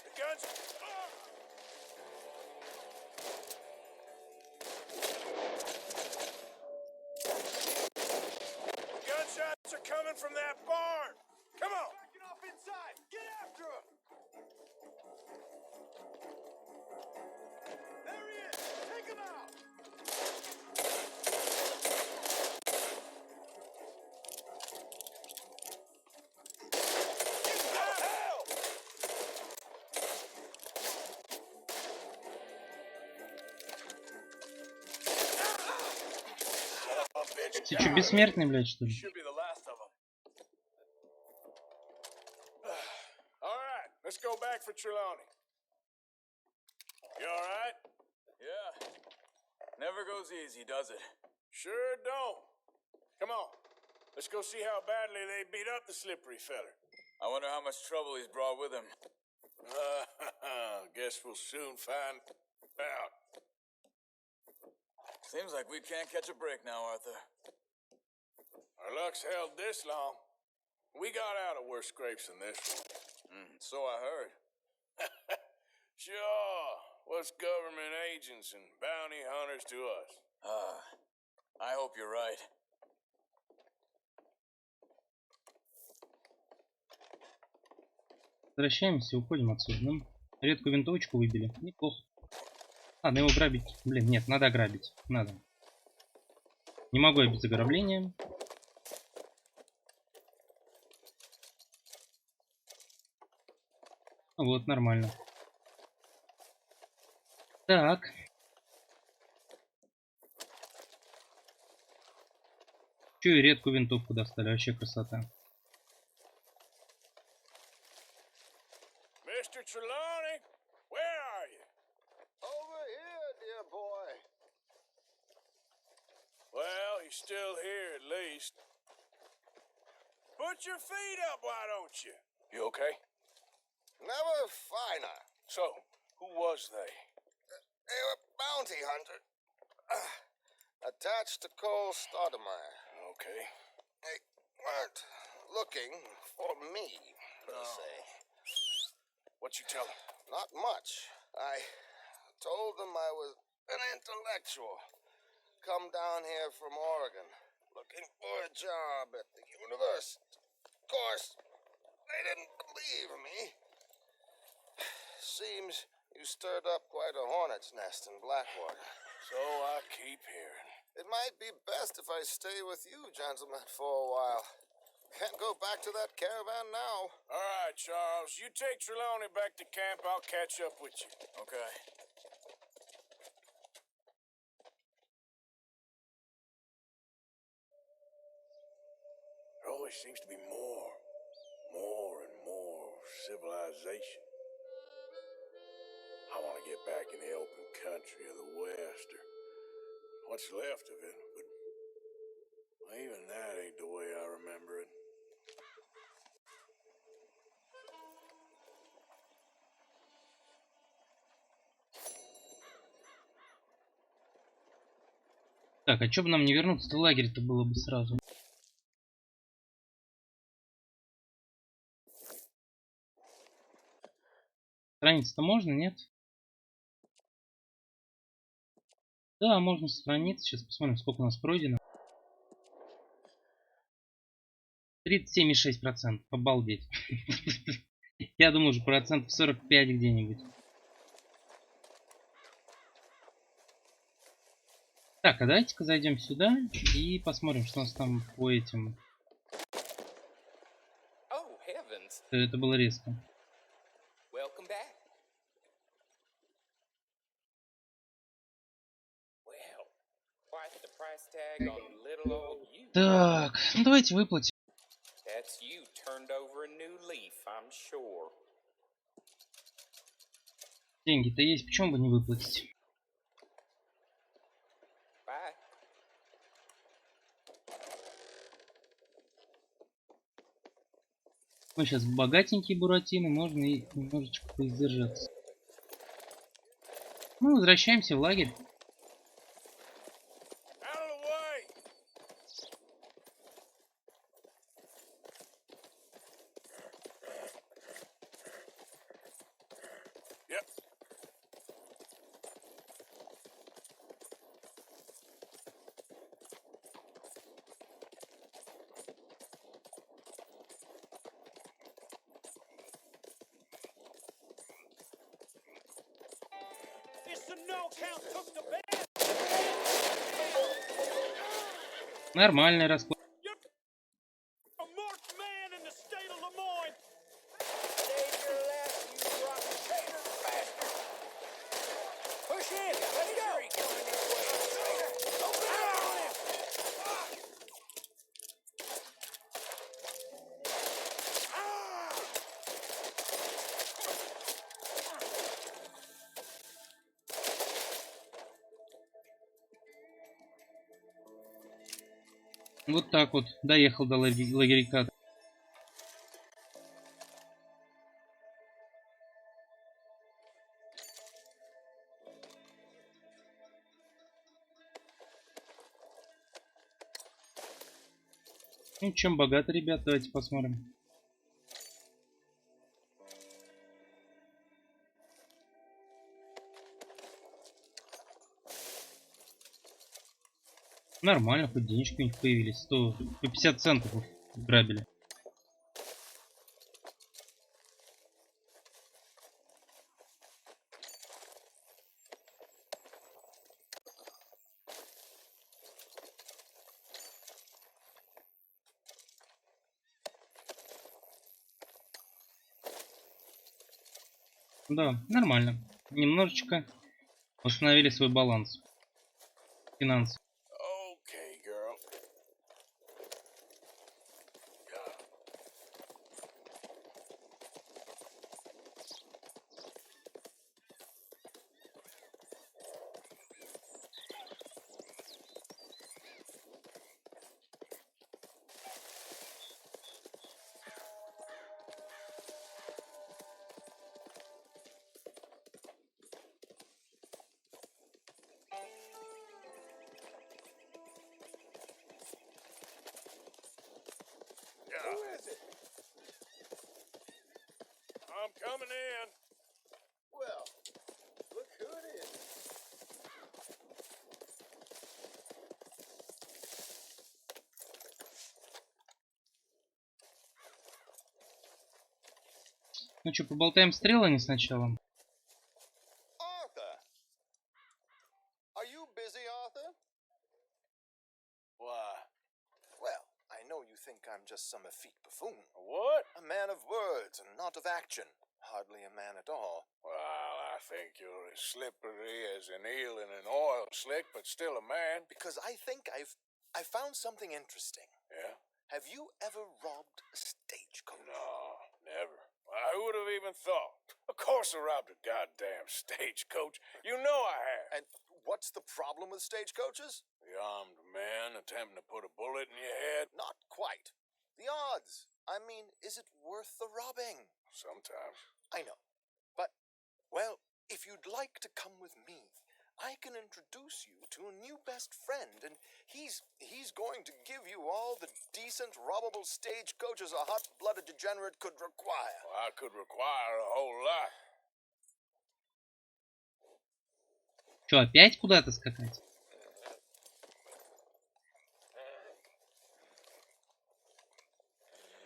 The guns. Gunshots are coming from that barn. Come on. Backing off inside. Get after him. There he is. Take him out. Hell! Ты что, бессмертный, блядь, что ли? Should be the last of them. All right, let's go back for Trelawney. You all right? Yeah. Never goes easy, does it? Sure don't. Come on. Let's go see how badly they beat up the slippery feller. I wonder how much trouble he's brought with him. Guess we'll soon find out. Seems like we can't catch a break now, Arthur. Our luck's held this long. We got out of worse scrapes than this one. So I heard. Sure. What's government agents and bounty hunters to us? I hope you're right. Возвращаемся, уходим отсюда. Ну, редкую винтовочку выбили. Неплохо. Надо его грабить. Блин, нет, надо ограбить. Надо. Не могу я без ограбления. Вот, нормально. Так. Чё и редкую винтовку достали. Вообще красота. Mr. Trelawney, where are you? Over here, dear boy. Well, he's still here at least. Put your feet up, why don't you? You okay? Never finer. So, who was they? They were bounty hunter. Attached to Cole Stoudemire. Okay. They weren't looking for me, per se. What you tell him? Not much. I told them I was an intellectual. Come down here from Oregon, looking for a job at the university. Of course, they didn't believe me. Seems you stirred up quite a hornet's nest in Blackwater. So I keep hearing. It might be best if I stay with you, gentlemen, for a while. Can't go back to that caravan now. All right, Charles. You take Trelawney back to camp. I'll catch up with you. Okay. There always seems to be more and more civilization. I want to get back in the open country of the West, or what's left of it, but even that ain't the way I remember it. Так, а чё бы нам не вернуться в лагерь-то было бы сразу? Сохраниться-то можно, нет? Да, можно сохраниться. Сейчас посмотрим, сколько у нас пройдено. 37,6%. Обалдеть. Я думаю, уже процентов 45 где-нибудь. Так, а давайте-ка зайдем сюда и посмотрим, что у нас там по этим. Oh, heavens. Это было резко. Welcome back. Well, quite the price tag on little old you. Так, ну давайте выплатим. That's you turned over a new leaf, I'm sure. Деньги-то есть, почему бы не выплатить? Bye. Мы сейчас богатенькие буратины, можно и немножечко поиздержаться. Мы возвращаемся в лагерь. Out of the way! Yep. It's a no count, took the best. Нормальный расклад. A marked man in the state of Lemoyne. Save your last, you rotten traitor bastard. Push in, let's go. Open up on him. Вот так вот доехал до лагерика. Ну, чем богаты, ребят, давайте посмотрим. Нормально, хоть денежки у них появились. 100, по 50 центов грабили. Да, нормально. Немножечко восстановили свой баланс финансов. Okay, girl. Who is it? I'm coming in. Well, look who it is. Ну что, поболтаем стрелами сначала? Arthur, are you busy Why? Well, I know you think I'm just some effete buffoon. What? A man of words and not of action. Hardly a man at all. Well, I think you're as slippery as an eel in an oil slick, but still a man. Because I think I found something interesting. Yeah? Have you ever robbed a stagecoach? No, never. Well, who would have even thought? Of course I robbed a goddamn stagecoach. You know I have. And what's the problem with stagecoaches? The armed man attempting to put a bullet in your head? Not quite. The odds. I mean, is it worth the robbing? Sometimes. I know. But, well, if you'd like to come with me, I can introduce you to a new best friend, and he's going to give you all the decent, robbable stagecoaches a hot-blooded degenerate could require. Well, I could require a whole lot. Что, опять куда-то скакать?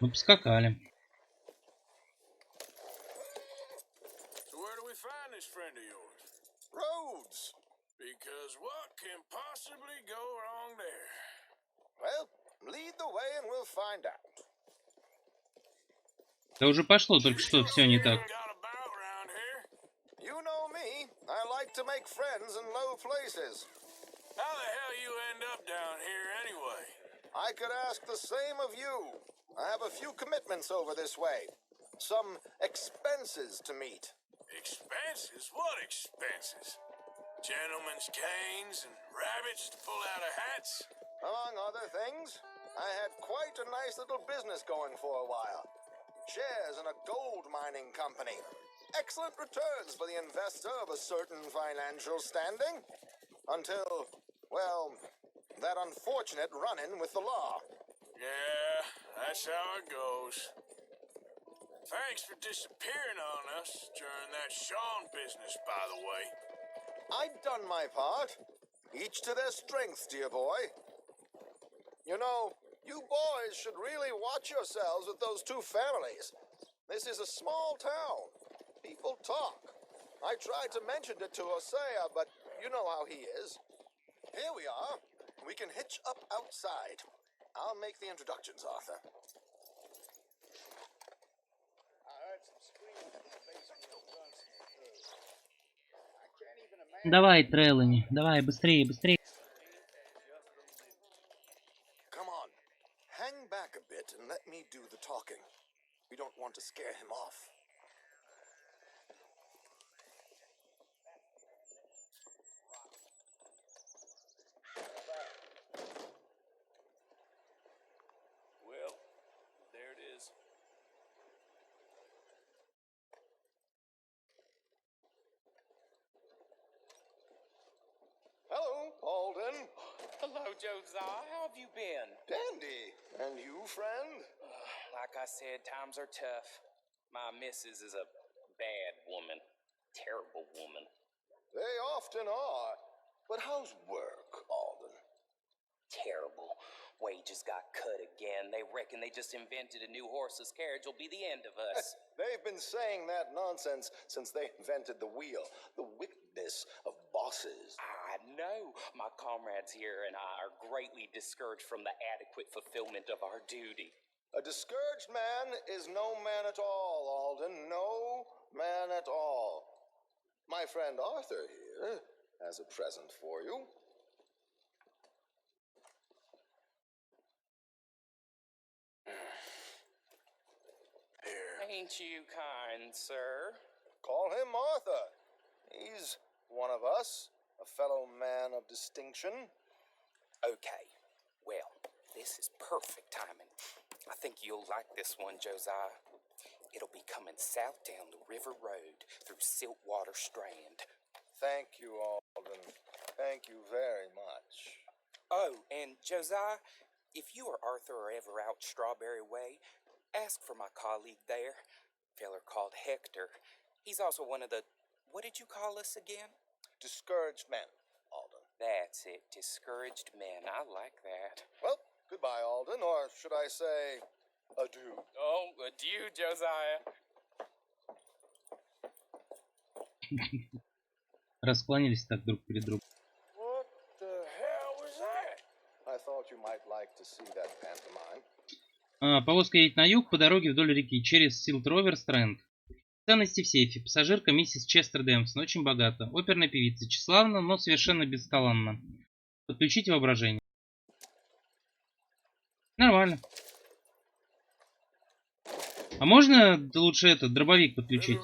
Ну, поскакали. So where do we find this friend of yours? Roads. Because what can possibly go wrong there? Well, lead the way and we'll find out. Да уже пошло, только что все не так. You know me. I like to make friends in low places. How the hell you end up down here anyway? I could ask the same of you. I have a few commitments over this way. Some expenses to meet. Expenses? What expenses? Gentlemen's canes and rabbits to pull out of hats? Among other things, I had quite a nice little business going for a while. Shares in a gold mining company. Excellent returns for the investor of a certain financial standing. Until, well, that unfortunate run-in with the law. Yeah, that's how it goes. Thanks for disappearing on us during that Sean business, by the way. I'd done my part. Each to their strengths, dear boy. You know, you boys should really watch yourselves with those two families. This is a small town. People talk. I tried to mention it to Hosea, but you know how he is. Here we are. We can hitch up outside. I'll make the introductions, Arthur. Давай, Трелани, давай, быстрее, быстрее. Come on. Hang back a bit and let me do the talking. We don't want to scare him off. Well, there it is. Hello, Alden. Hello, Josiah. How have you been? Dandy. And you, friend? Like I said, times are tough. My missus is a bad woman. Terrible woman. They often are. But how's work, Alden? Terrible. Wages got cut again. They reckon they just invented a new horseless carriage will be the end of us. They've been saying that nonsense since they invented the wheel. The wickedness of bosses. I know. My comrades here and I are greatly discouraged from the adequate fulfillment of our duty. A discouraged man is no man at all, Alden. No man at all. My friend Arthur here has a present for you. Ain't you kind, sir? Call him Arthur. He's one of us, a fellow man of distinction. Okay. Well, this is perfect timing. I think you'll like this one, Josiah. It'll be coming south down the river road through Siltwater Strand. Thank you, Alden. Thank you very much. Oh, and Josiah, if you or Arthur are ever out Strawberry Way, ask for my colleague there, feller called Hector. He's also one of the, what did you call us again? Discouraged men, Alden. That's it, discouraged men. I like that. Well, goodbye, Alden, or should I say, adieu. Oh, adieu, Josiah. Раскланялись так друг перед другом. What the hell was that? I thought you might like to see that pantomime. Повозка едет на юг по дороге вдоль реки через Силт-Ровер Стрэнд. Ценности в сейфе. Пассажирка миссис Честер Дэмпсон, очень богата. Оперная певица, тщеславна, но совершенно бесталанна. Подключить воображение. Нормально. А можно лучше этот дробовик подключить?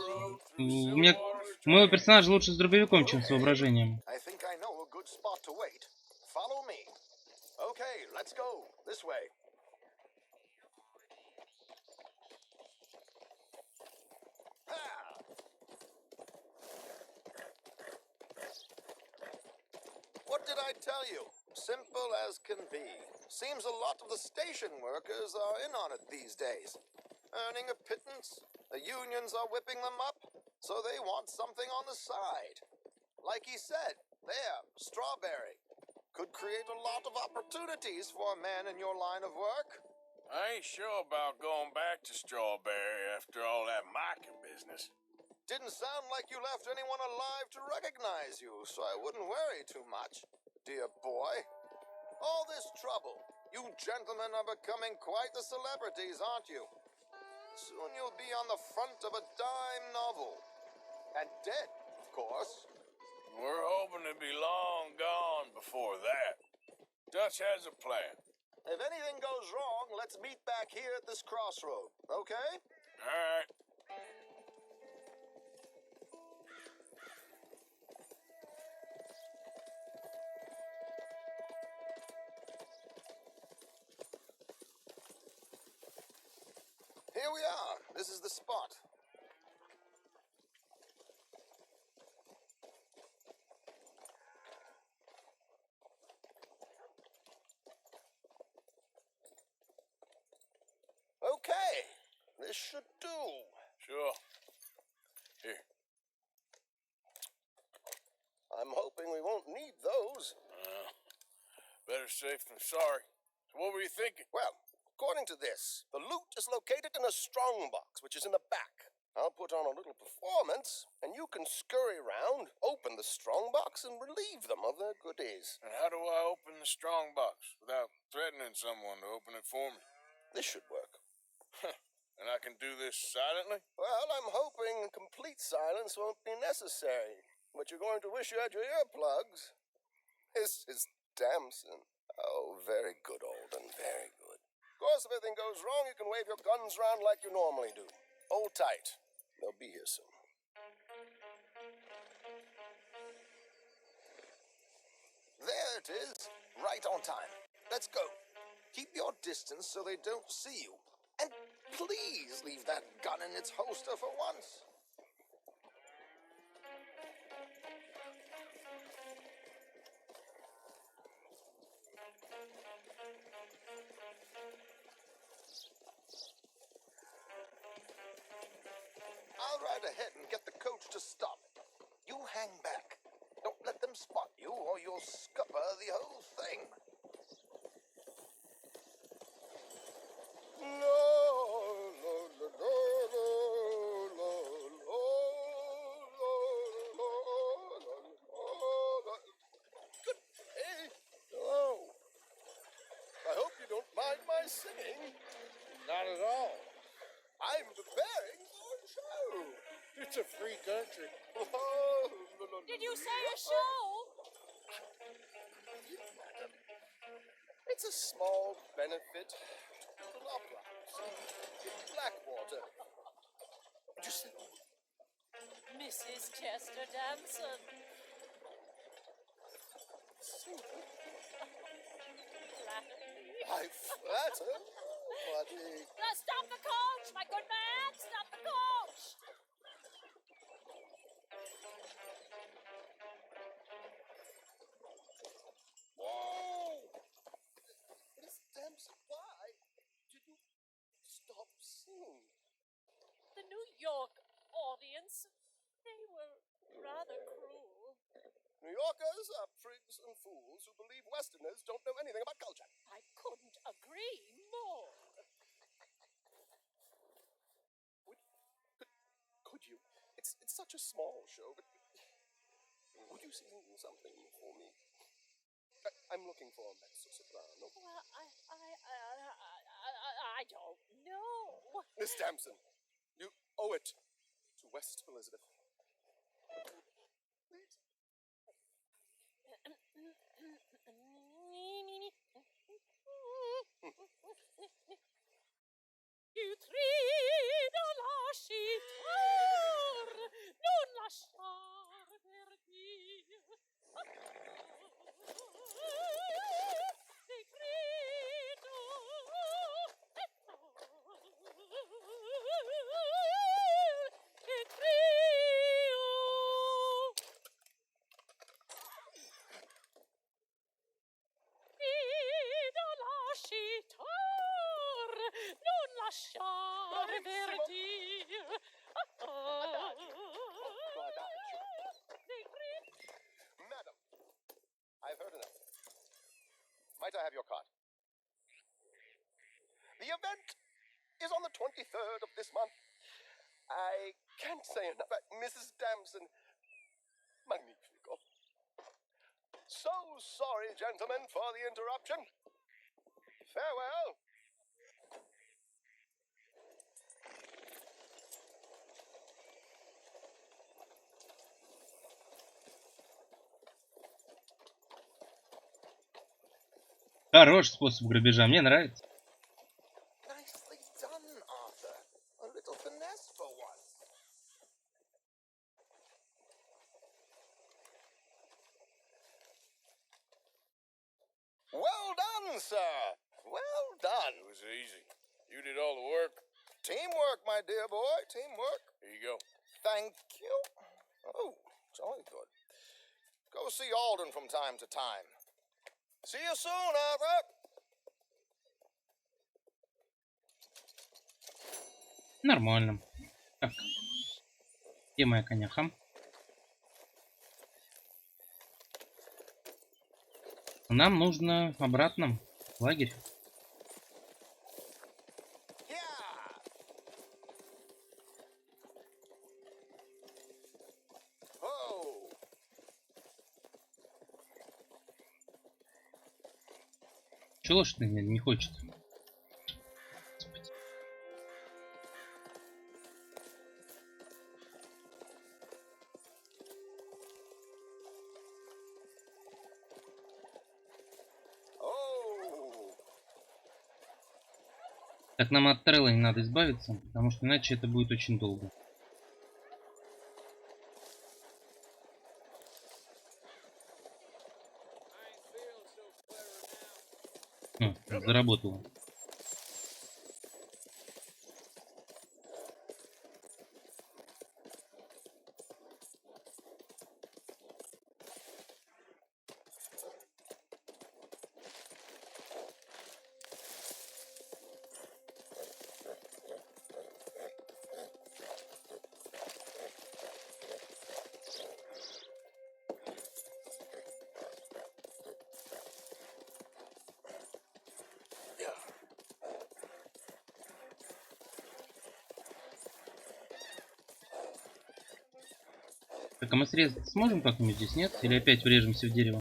У моего персонажа лучше с дробовиком, чем с воображением. I think I know a good spot to wait. Follow me. Okay, let's go. This way. What did I tell you? Simple as can be. Seems a lot of the station workers are in on it these days. Earning a pittance. The unions are whipping them up, so they want something on the side. Like he said, there, strawberry. Could create a lot of opportunities for a man in your line of work. I ain't sure about going back to Strawberry after all that mocking business. Didn't sound like you left anyone alive to recognize you, so I wouldn't worry too much, dear boy. All this trouble. You gentlemen are becoming quite the celebrities, aren't you? Soon you'll be on the front of a dime novel. And dead, of course. We're hoping to be long gone before that. Dutch has a plan. If anything goes wrong, let's meet back here at this crossroad, okay? All right. Here we are. This is the spot. Okay. This should do. Sure. Here. I'm hoping we won't need those. Better safe than sorry. So what were you thinking? Well, according to this, the loot is located in a strongbox, which is in the back. I'll put on a little performance, and you can scurry around, open the strongbox, and relieve them of their goodies. And how do I open the strong box without threatening someone to open it for me? This should work. And I can do this silently? Well, I'm hoping complete silence won't be necessary, but you're going to wish you had your earplugs. This is Damson. Oh, very good, Alden, very good. Of course, if anything goes wrong, you can wave your guns around like you normally do. Hold tight. They'll be here soon. There it is. Right on time. Let's go. Keep your distance so they don't see you. And please leave that gun in its holster for once. I'll ride ahead and get the coach to stop. You hang back. Don't let them spot you or you'll scupper the whole thing. Good day. Hello. I hope you don't mind my singing. Not at all. I'm preparing for a show. It's a free country. Did you say a show? It's a small benefit little opera in Blackwater. Just Mrs. Chester Damson. I flatter, buddy. Stop the coach, my good man! Stop the coach! Whoa! Miss Damson, why did you stop singing? The New York audience, they were rather cruel. New Yorkers are prigs and fools who believe Westerners don't know anything about culture. I couldn't agree more. Could you? It's such a small show, but would you sing something for me? I'm looking for a mezzo-soprano. Well, I don't know. Miss Damson, you owe it to West Elizabeth. Tu trido lasciar, non lasciar perdir. Ti grido e crio. Grido lasciar, non lasciar perdir. Madam, I've heard enough. Might I have your card? The event is on the 23rd of this month. I can't say enough. Mrs. Damson, magnifico. So sorry, gentlemen, for the interruption. Farewell. Хороший способ грабежа, мне нравится. Nicely done, Arthur. A little finesse for once. Well done, sir. Well done. It was easy. You did all the work. Teamwork, my dear boy. Teamwork. Here you go. Thank you. Oh, jolly good. Go see Alden from time to time. See you soon, Arthur. Нормально. Так. Где моя коняха? Нам нужно обратно в лагерь. Чего лошадь не хочет? Так, нам от Трелла не надо избавиться, потому что иначе это будет очень долго. Заработало. Так, а мы срезать сможем как-нибудь здесь, нет? Или опять врежемся в дерево?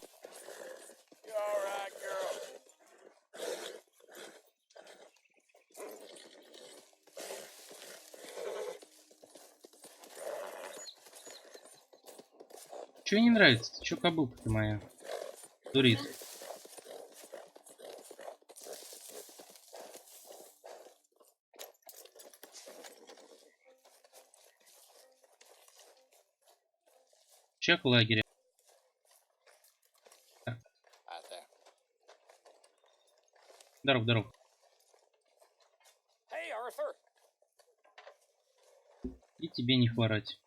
Чего не нравится? Ты чё, кобылка-то моя? Турист. Чек в лагере. Так. Здоров, здоров. Hey, Arthur. И тебе не хворать.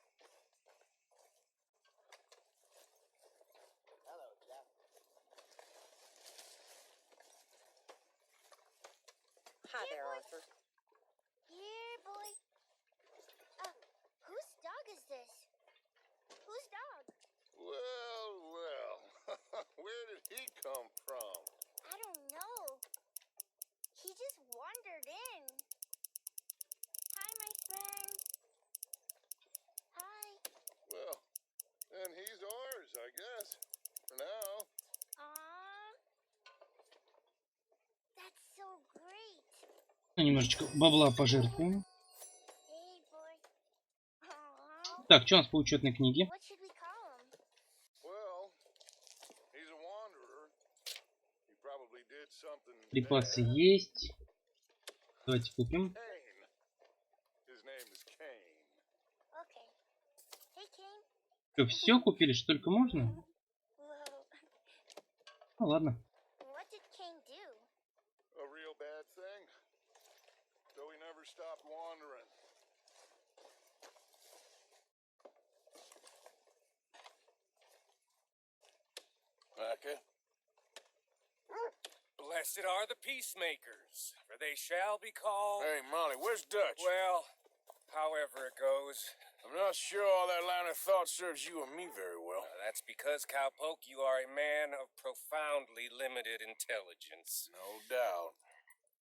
Hi there, Arthur. Yeah, boy. Whose dog is this? Whose dog? Well, well. Where did he come from? I don't know. He just wandered in. Hi, my friend. Hi. Well, then he's ours, I guess. For now. Aww. Немножечко бабла пожертвуем. Так, что у нас по учетной книге? Припасы есть. Давайте купим. Что, все купили, что только можно? Ну ладно. Okay. Blessed are the peacemakers, for they shall be called... Hey, Molly, where's Dutch? Well, however it goes. I'm not sure all that line of thought serves you and me very well. That's because, Cowpoke, you are a man of profoundly limited intelligence. No doubt.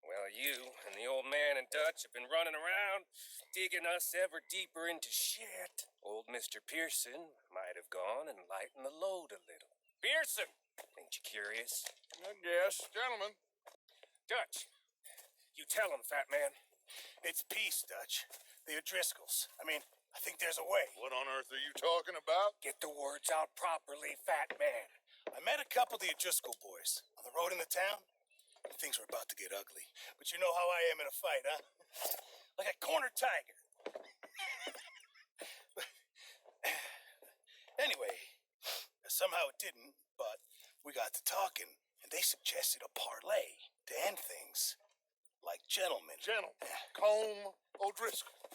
Well, you and the old man and Dutch have been running around, digging us ever deeper into shit. Old Mr. Pearson might have gone and lightened the load a little. Pearson! Ain't you curious? I guess. Gentlemen. Dutch, you tell him, fat man. It's peace, Dutch. The O'Driscolls. I mean, I think there's a way. What on earth are you talking about? Get the words out properly, fat man. I met a couple of the O'Driscoll boys on the road in the town. Things were about to get ugly. But you know how I am in a fight, huh? Like a corner tiger. Anyway, somehow it didn't, but we got to talking, and they suggested a parlay to end things like gentlemen. Gentlemen, Combe O'Driscoll.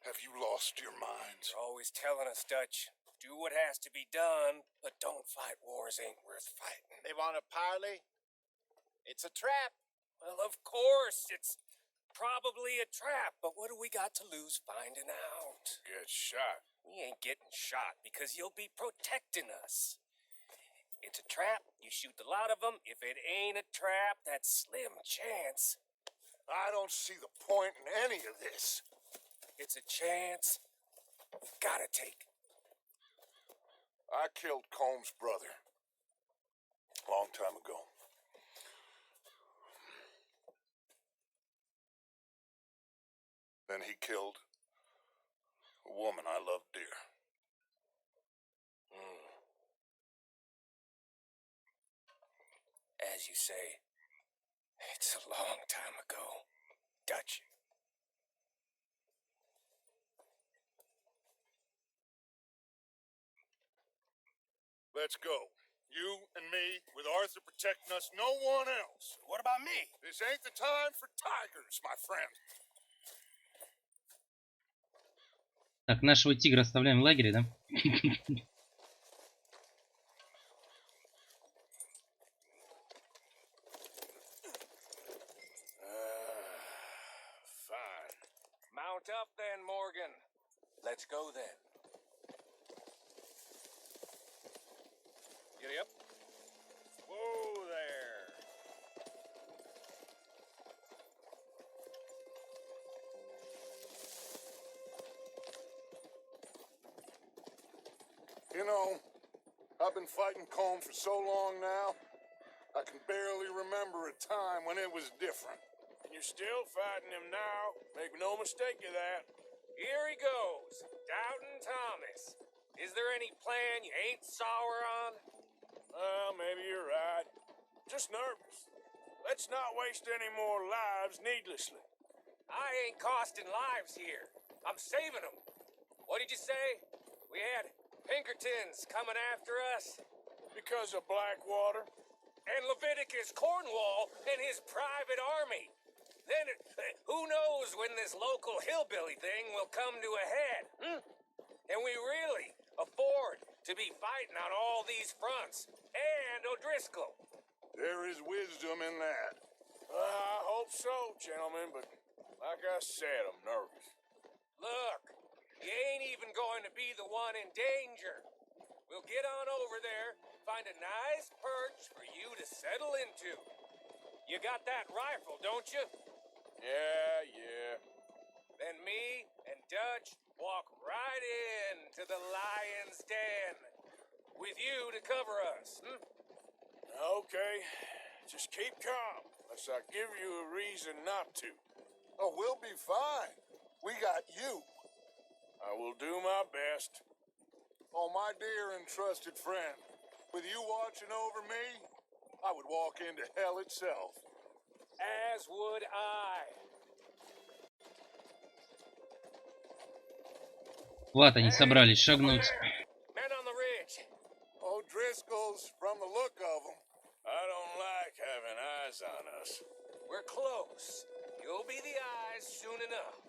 Have you lost your minds? They're always telling us, Dutch, do what has to be done, but don't fight wars ain't worth fighting. They want a parley? It's a trap. Well, of course, it's probably a trap, but what do we got to lose finding out? Get shot. We ain't getting shot because you'll be protecting us. It's a trap, you shoot a lot of them. If it ain't a trap, that's slim chance. I don't see the point in any of this. It's a chance we've gotta take. I killed Combs' brother a long time ago. Then he killed a woman I loved dear. As you say, it's a long time ago, Dutch. Let's go. You and me, with Arthur protecting us, no one else. What about me? This ain't the time for tigers, my friend. Так, нашего тигра оставляем в лагере, да? Fine. Mount up then, Morgan. Let's go then. Giddy up. Whoa there. You know, I've been fighting Combe for so long now, I can barely remember a time when it was different. And you're still fighting him now. Make no mistake of that. Here he goes. Doubting Thomas. Is there any plan you ain't sour on? Well, maybe you're right. Just nervous. Let's not waste any more lives needlessly. I ain't costing lives here. I'm saving them. What did you say? We had Pinkertons coming after us? Because of Blackwater? And Leviticus Cornwall and his private army. Then, who knows when this local hillbilly thing will come to a head, And we really afford to be fighting on all these fronts. And O'Driscoll. There is wisdom in that. I hope so, gentlemen, but like I said, I'm nervous. Look, you ain't even going to be the one in danger. We'll get on over there, find a nice perch for you to settle into. You got that rifle, don't you? Yeah. Then me and Dutch walk right in to the lion's den. With you to cover us, Okay. Just keep calm, unless I give you a reason not to. Oh, we'll be fine. We got you. I will do my best. Oh, my dear and trusted friend, with you watching over me, I would walk into hell itself. As would I. Вот они собрались шагнуть. Men on the ridge. O'Driscoll's, from the look of them. I don't like having eyes on us. We're close. You'll be the eyes soon enough.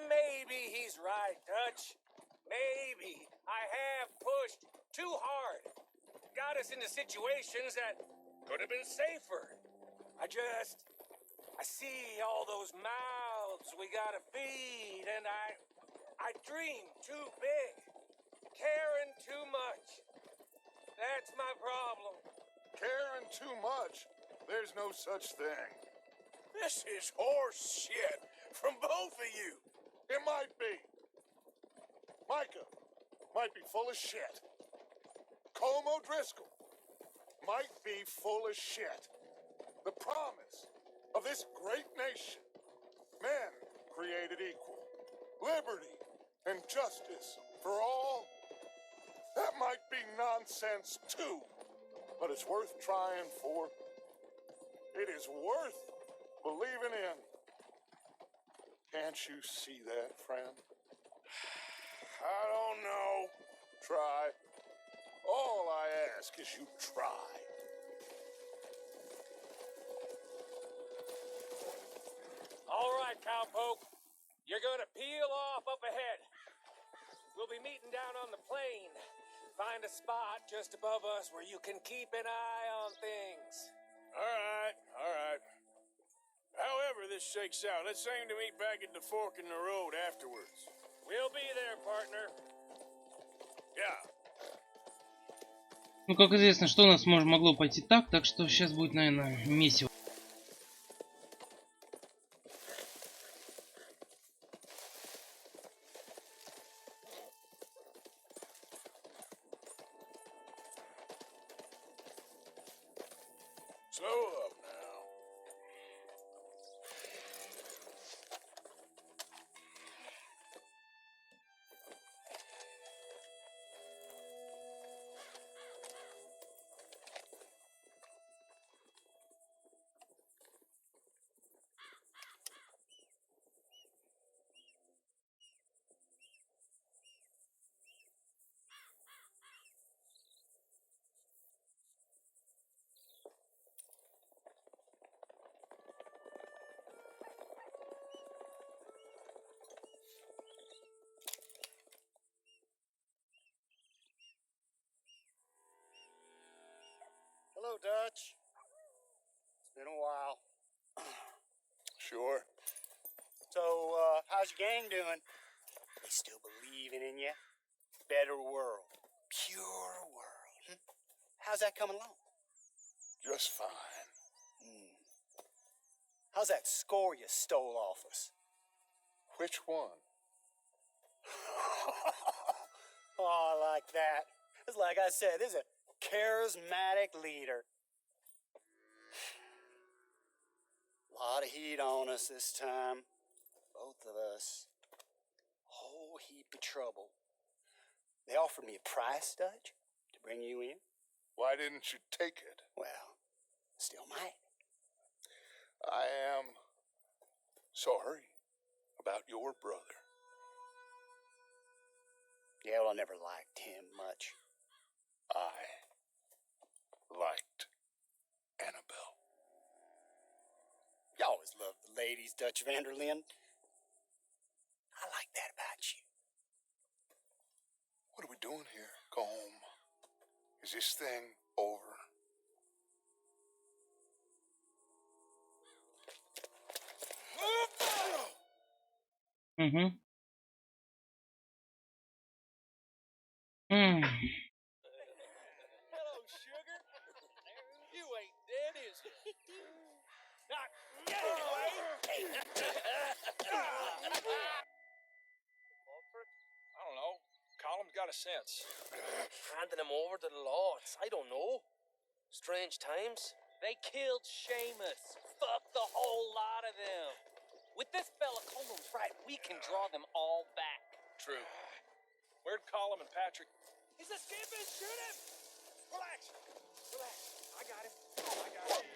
Maybe he's right, Dutch. Maybe I have pushed too hard. Got us into situations that could have been safer. I see all those mouths we gotta feed, and I dream too big, caring too much. That's my problem. Caring too much? There's no such thing. This is horse shit from both of you. It might be. Micah might be full of shit. Colm O'Driscoll might be full of shit. The promise of this great nation, men created equal, liberty and justice for all, that might be nonsense too, but it's worth trying for. It is worth believing in. Can't you see that, friend? I don't know. Try. All I ask is you try. All right, cowpoke. You're gonna peel off up ahead. We'll be meeting down on the plain. Find a spot just above us where you can keep an eye on things. All right. However this shakes out, let's aim to meet back at the fork in the road afterwards. We'll be there, partner. Yeah. Ну, как известно, что у нас могло пойти так, так что сейчас будет, наверное, месиво. Slow up now. Hello, Dutch. It's been a while. Sure. So, how's your gang doing? They still believing in you? Better world. Pure world. How's that coming along? Just fine. How's that score you stole off us? Which one? Oh, I like that. It's like I said, this is a charismatic leader. Lot of heat on us this time. Both of us. Whole heap of trouble. They offered me a price, Dutch, to bring you in. Why didn't you take it? Well, still might. I am sorry about your brother. Yeah, well, I never liked him much. I liked Annabelle. You always loved the ladies, Dutch Vanderlyn. I like that about you. What are we doing here? Go home. Is this thing over? Угу. Hello, sugar. You ain't dead, is you? Not yet, anyway. I don't know. Colum's got got a sense. Handing him over to the law, I don't know. Strange times. They killed Seamus. Fuck the whole lot of them. With this fella Colum's right, we can draw them all back. True. Where'd Colum and Patrick? He's escaping! Shoot him! Relax. Relax. I got him. I got him.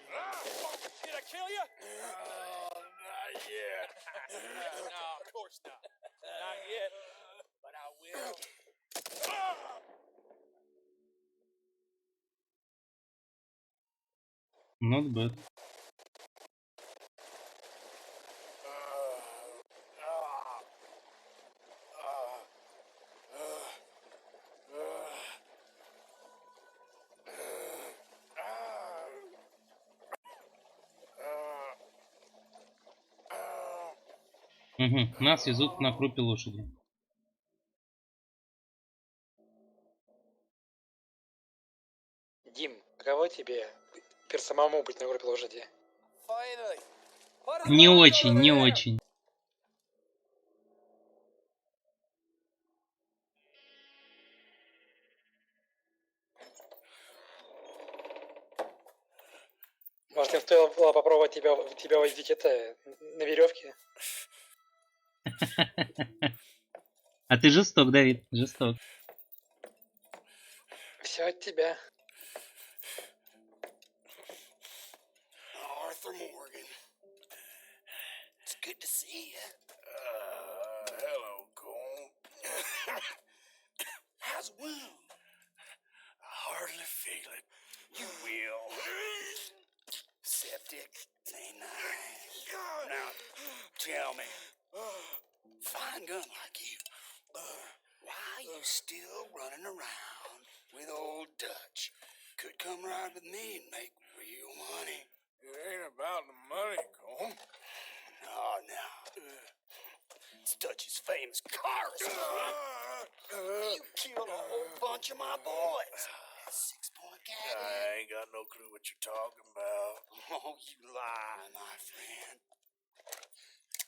Did I kill you? Not yet. No, of course not. Not yet. But I will. Not bad. Угу. Нас везут на крупе лошади. Дим, каково тебе самому быть на группе лошади? Finally. Не очень, не очень. Может, им стоило было попробовать тебя возить на веревке? А ты жесток, Давид, жесток. Все от тебя. Arthur Morgan. It's good to see you. Hello, Cole. How's the wound? I hardly feel it. You will. Septic. Ain't nice. Now, tell me. Fine gun like you. Why are you still running around with old Dutch? Could come ride with me and make real money. It ain't about the money, Cole. No. It's Dutch's famous car. You killed a whole bunch of my boys. 6-point cabin. I ain't got no clue what you're talking about. Oh, you lie, my friend.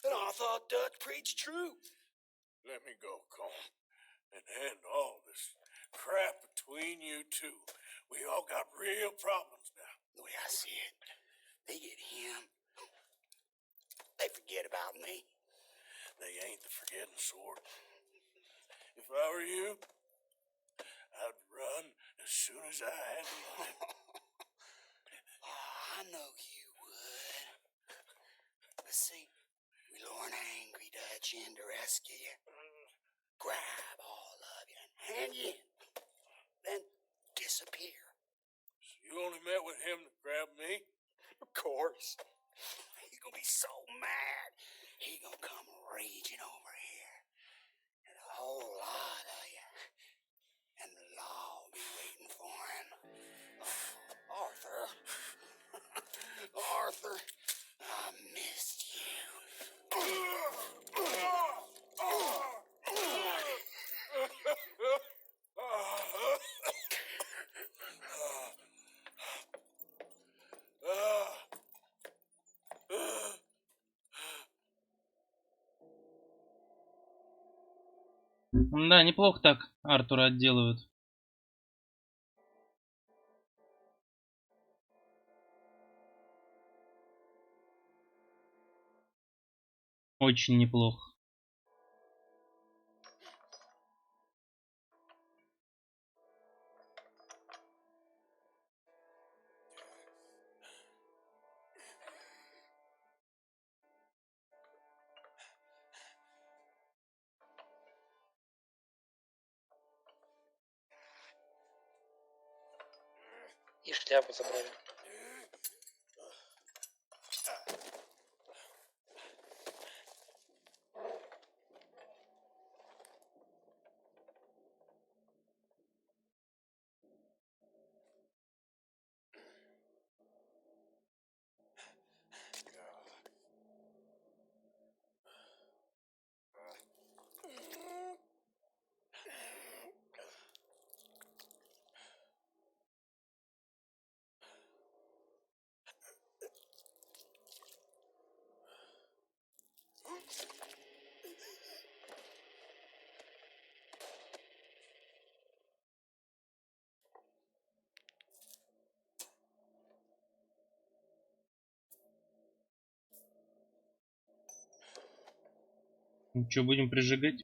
And I thought Dutch preached truth. Let me go, Cole. And end all this crap between you two. We all got real problems now. The way I see it, they get him. They forget about me. They ain't the forgetting sort. If I were you, I'd run as soon as I had the money. I know you would. But see, we lure an angry Dutch in to rescue you. Grab all of you and hand you in. Then disappear. So you only met with him to grab me? Of course. He's gonna be so mad. He gonna come raging over here. And a whole lot of you. And the law will be waiting for him. Arthur. Arthur, I missed you. Да, неплохо так Артура отделывают. Очень неплохо. И шляпу забрали. Ну что, будем прижигать?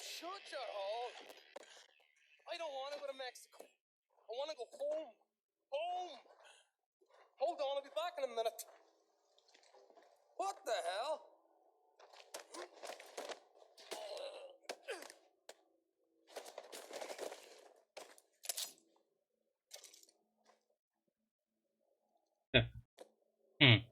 Shut your hole. I don't want to go to Mexico. I want to go home. Home. Hold on, I'll be back in a minute. What the hell? Так. Хм.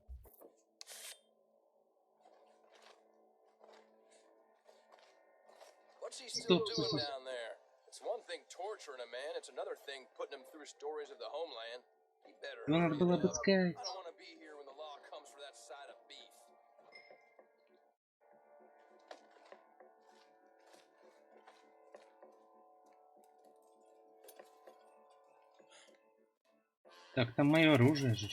What's he still Стоп, стоп, doing стоп. down there? It's one thing torturing a man, it's another thing putting him through stories of the homeland. He better Его надо hurry было it up. обыскать. I don't want to be here when the law comes for that side of beef. Так, там мое оружие же.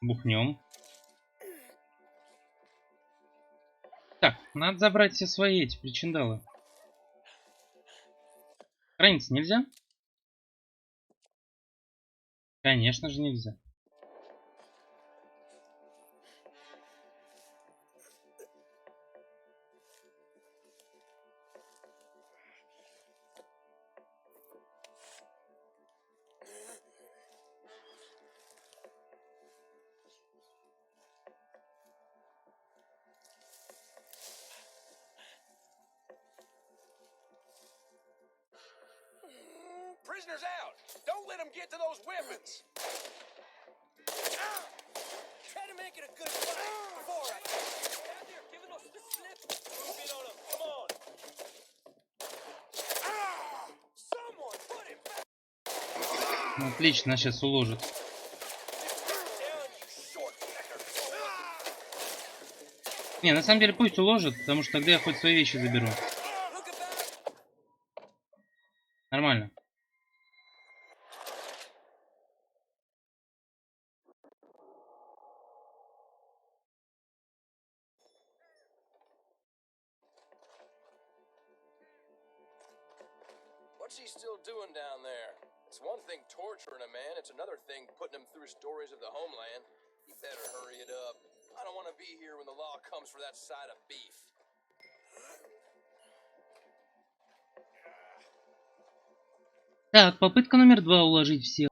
Бухнем. Так, надо забрать все свои эти причиндалы. Храниться нельзя? Конечно же нельзя. Prisoners out! Don't let them get to those weapons! Try to make it a good fight before I... Stand there, giving us the slip. Move in on him, come on. Someone put him back. Ну, отлично, сейчас уложит. Не, на самом деле пусть уложит, потому что тогда я хоть свои вещи заберу. Нормально. What's he still doing down there? It's one thing torturing a man, it's another thing putting him through stories of the homeland. He better hurry it up. I don't want to be here when the law comes for that side of beef. Так, попытка номер 2 уложить всех.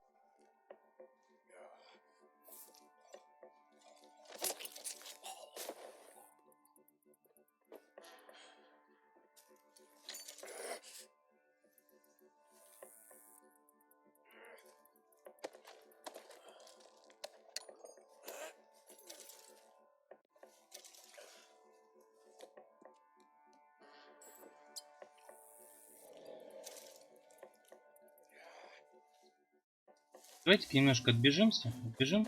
Давайте-ка немножко отбежимся. Отбежим.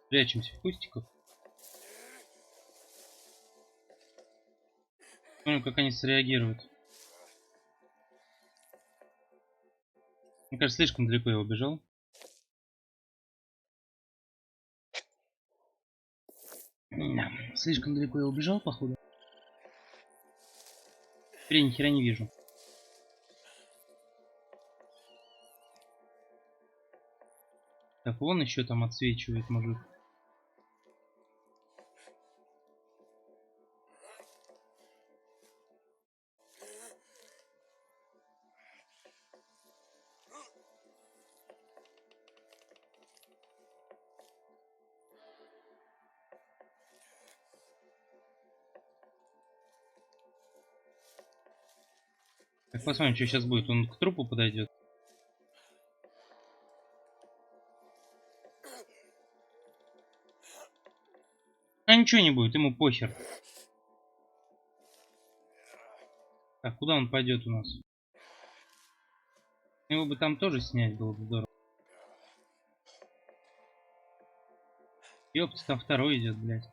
Прячемся в кустиках. Посмотрим, как они среагируют. Мне кажется, слишком далеко я убежал. Да, слишком далеко я убежал, походу. Теперь я ни хера не вижу. Так, вон еще там отсвечивает мужик. Так, посмотрим, что сейчас будет. Он к трупу подойдет. А ничего не будет, ему похер. Так, куда он пойдет у нас? Его бы там тоже снять было бы здорово. Ёпта, там второй идет, блядь.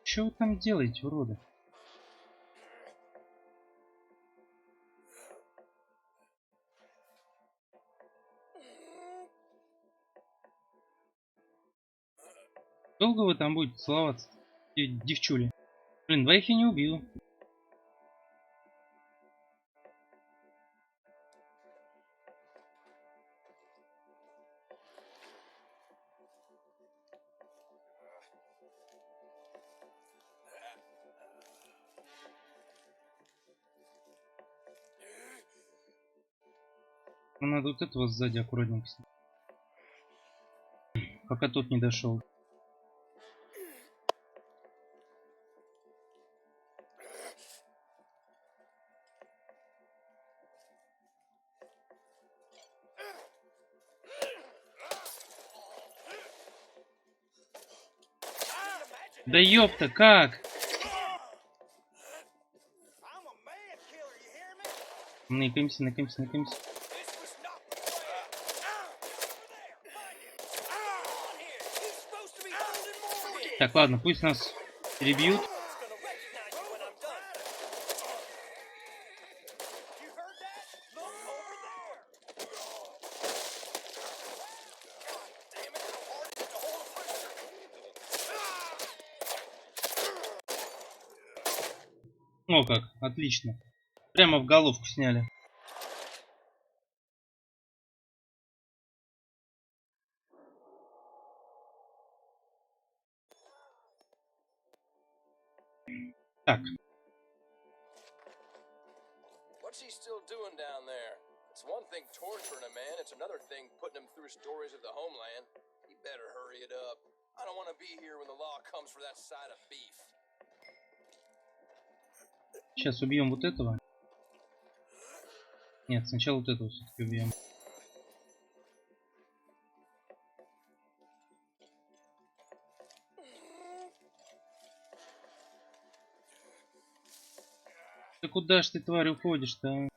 Что вы там делаете, уроды? Долго вы там будете целоваться, девчули? Блин, двоих я не убил. Ну, надо вот этого сзади аккуратненько снять. Пока тот не дошел. Да ёпта, как? Накимся, накимся, накимся. Так, ладно, пусть нас перебьют. О как, отлично. Прямо в головку сняли. Так. What's he still doing down there? It's one thing torturing a man, it's another thing putting him through stories of the homeland. He better hurry it up. I don't want to be here when the law comes for that side of beef. Сейчас убьем вот этого. Нет, сначала вот этого все-таки убьем. Да куда ж ты, тварь, уходишь-то? А?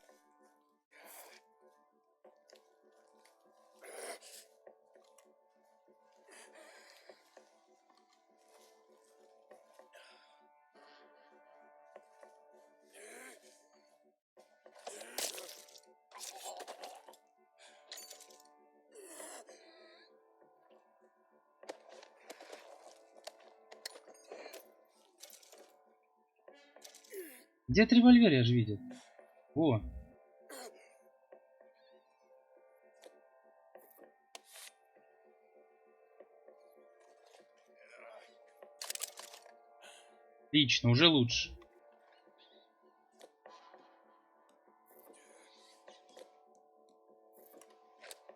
Где револьвер, я же видел. Во. Отлично, уже лучше.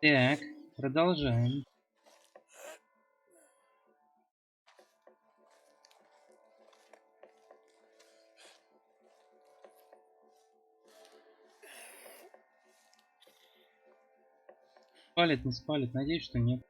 Так, продолжаем. Спалит, не спалит, надеюсь, что нет.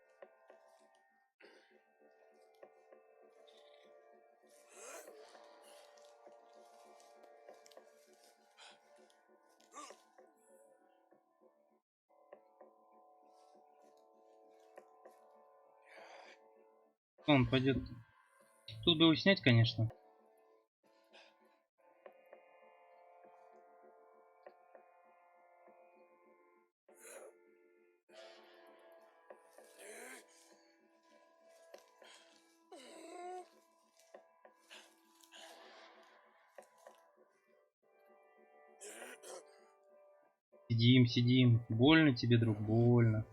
Он пойдет. Тут бы его снять, конечно. Сидим, сидим. Больно тебе, друг, больно.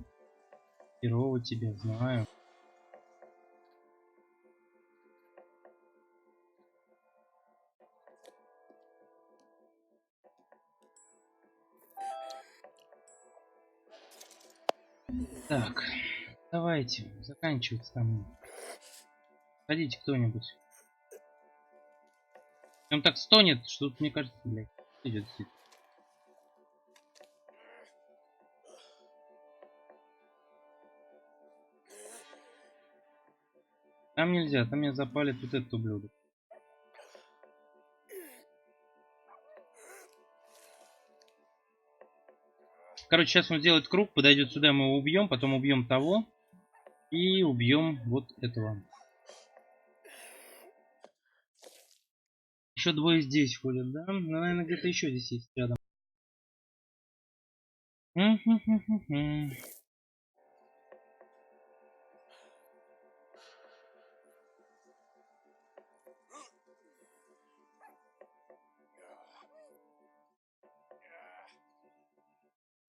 Херово тебе, знаю. Так, давайте заканчивать там. Ходите кто-нибудь. Он так стонет, что тут, мне кажется, блядь, идет. Там нельзя, там меня запалит вот этот ублюдок. Короче, сейчас он сделает круг, подойдет сюда, мы его убьем, потом убьем того и убьем вот этого. Еще двое здесь ходят, да? Ну, наверное, где-то еще здесь есть рядом.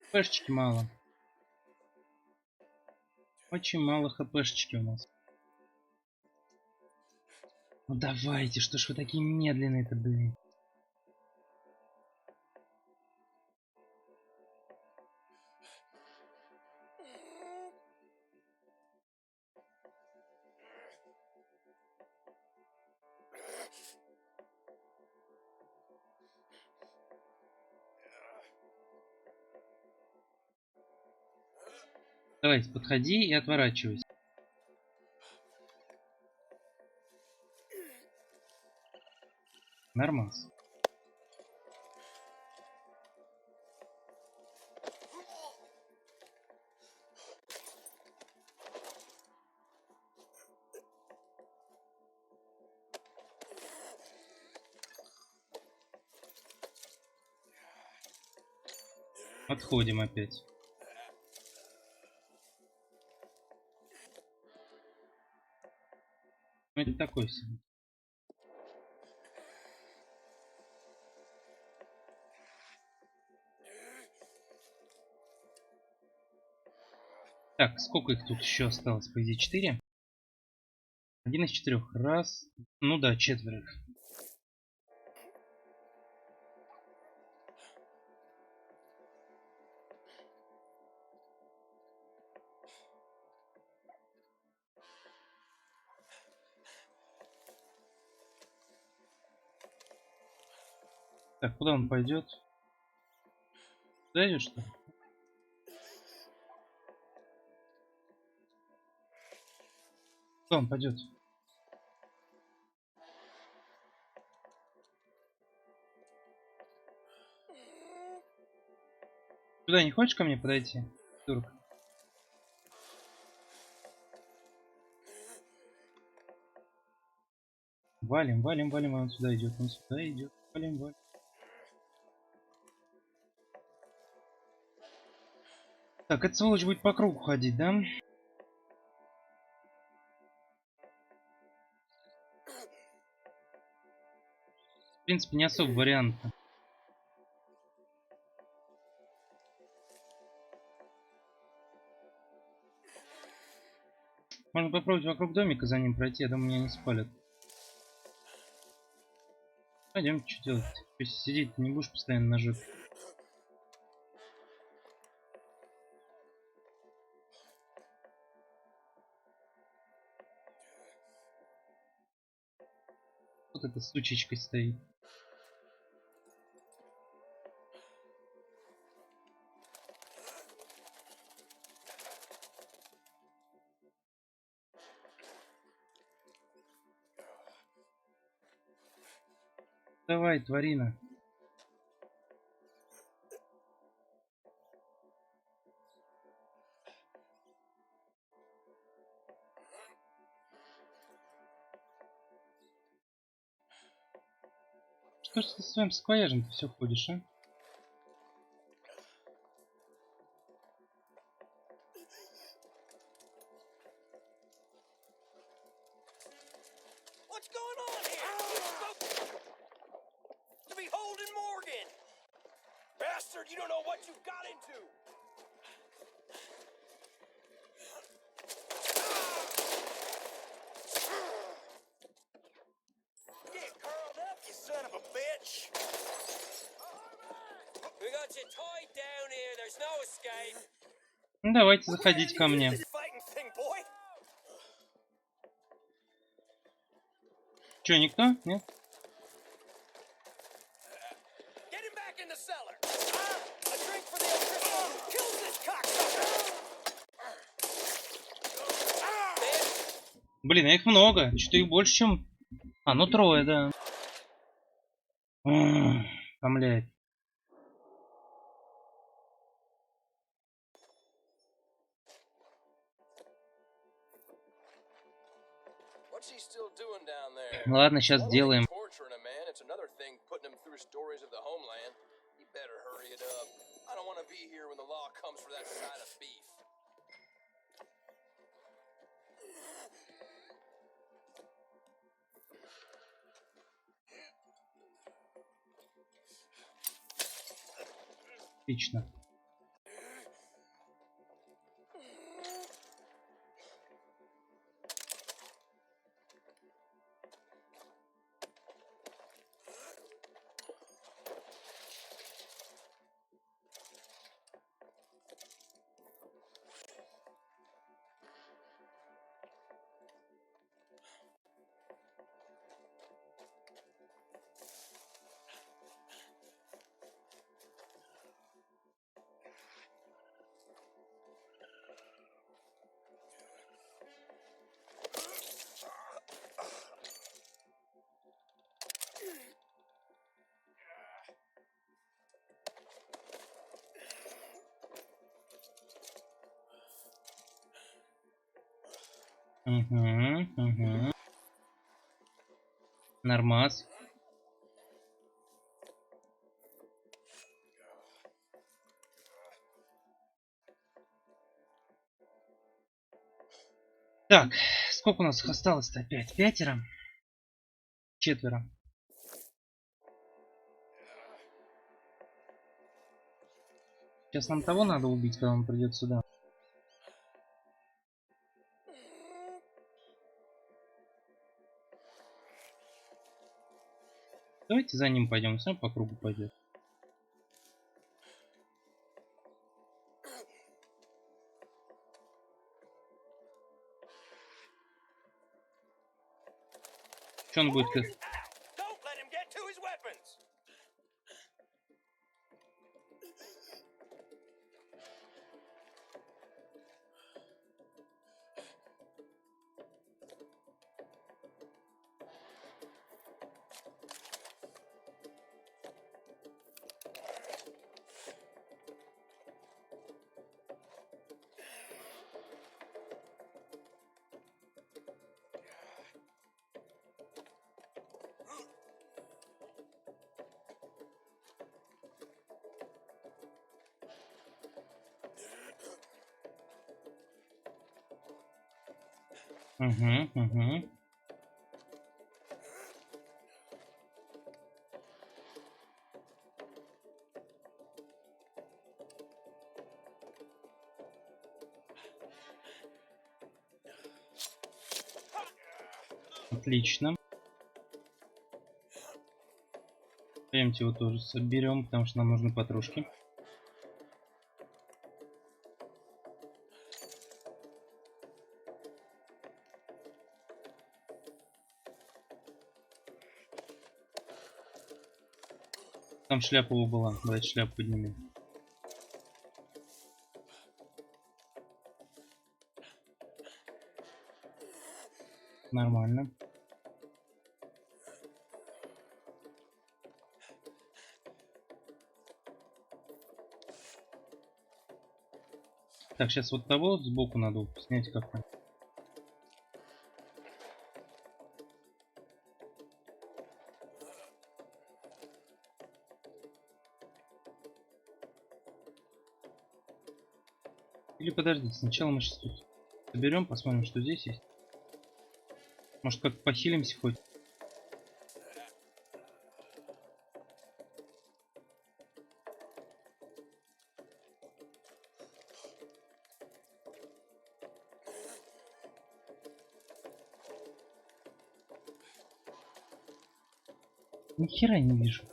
Хпшечки мало. Очень мало хпшечки у нас. Ну давайте, что ж вы такие медленные-то, блин. Давайте, подходи и отворачивайся. Нормас. Отходим опять. Ну это такой себе. Так, сколько их тут еще осталось? По идее 4. Один из 4. Раз. Ну да, 4. Так, куда он пойдет? Туда идет, что ли? Куда он пойдет? Сюда не хочешь ко мне подойти, турк? Валим, валим, валим, он сюда идет, он сюда идет. Валим, валим. Так, эта сволочь будет по кругу ходить, да? В принципе, не особо варианта. Можно попробовать вокруг домика за ним пройти, я думаю, меня не спалят. Пойдем, что делать? Если сидеть, ты не будешь постоянно на жопе. Вот эта сучечка стоит. Давай, тварина. Что ж ты со своим саквояжем все ходишь, а? What's going on here? To be holding Morgan! Bastard, you don't know what you've got into! Get curled up, you son of a bitch! We got you tied down here, there's no escape. Ну, давайте заходить ко мне. Че, никто? Нет? Блин, а их много. Что-то их больше, чем... А, ну трое, да. Томляет. What's he still doing down there? Ладно, сейчас One thing сделаем. torturing a man, it's another thing putting him through stories of the homeland. You better hurry it up. I don't want to be here when the law comes for that side of beef. Отлично. Угу. Нормас. Так, сколько у нас их осталось-то опять? 5? 4. Сейчас нам того надо убить, когда он придет сюда. Давайте за ним пойдем, сам по кругу пойдет. Что он будет? Don't let him get to his weapons. Угу. Отлично. Пойдемте его тоже соберем, потому что нам нужны патрушки. Там шляпа его была. Давайте шляпу поднимем. Нормально. Так, сейчас вот того сбоку надо снять как-то. Или подождите, сначала мы сейчас тут соберем, посмотрим, что здесь есть. Может, как похилимся хоть. Ни хера не вижу.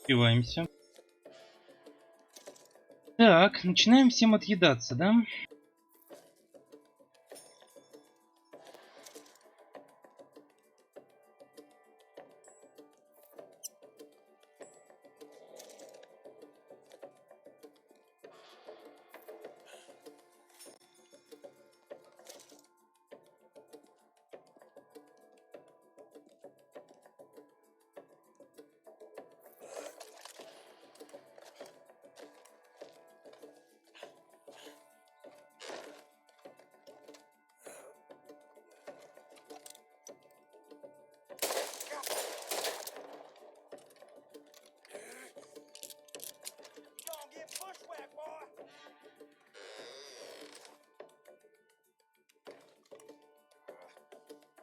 Успеваемся. Так, начинаем всем отъедаться, да?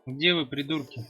Где вы, придурки?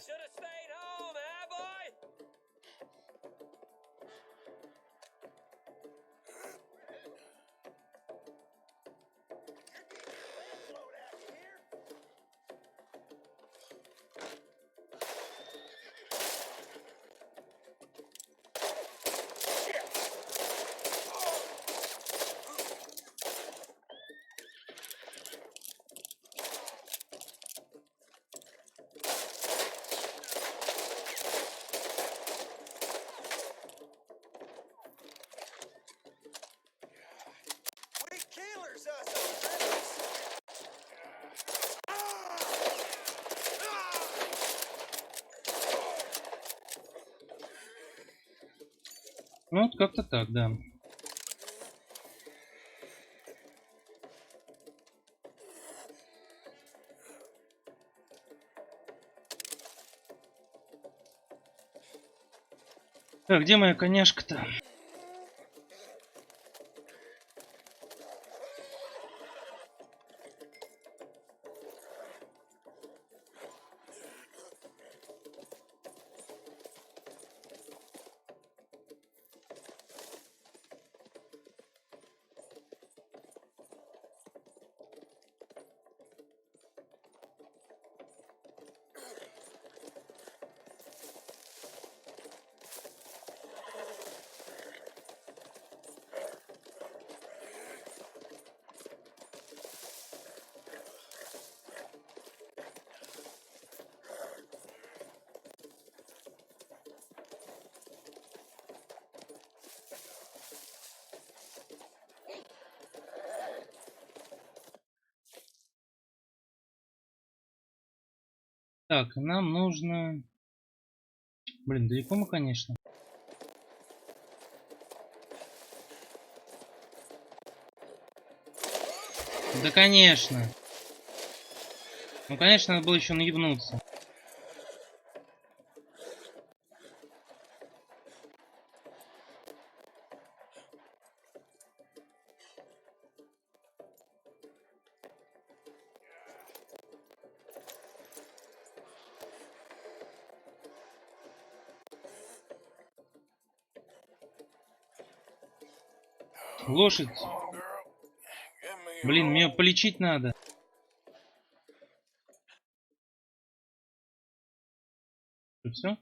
Ну, вот как-то так, да. Так, где моя коняшка-то? Так, нам нужно... Блин, далеко мы, конечно. Да, конечно. Ну, конечно, надо было еще наебнуться. Лошадь. Блин, мне полечить надо. Все?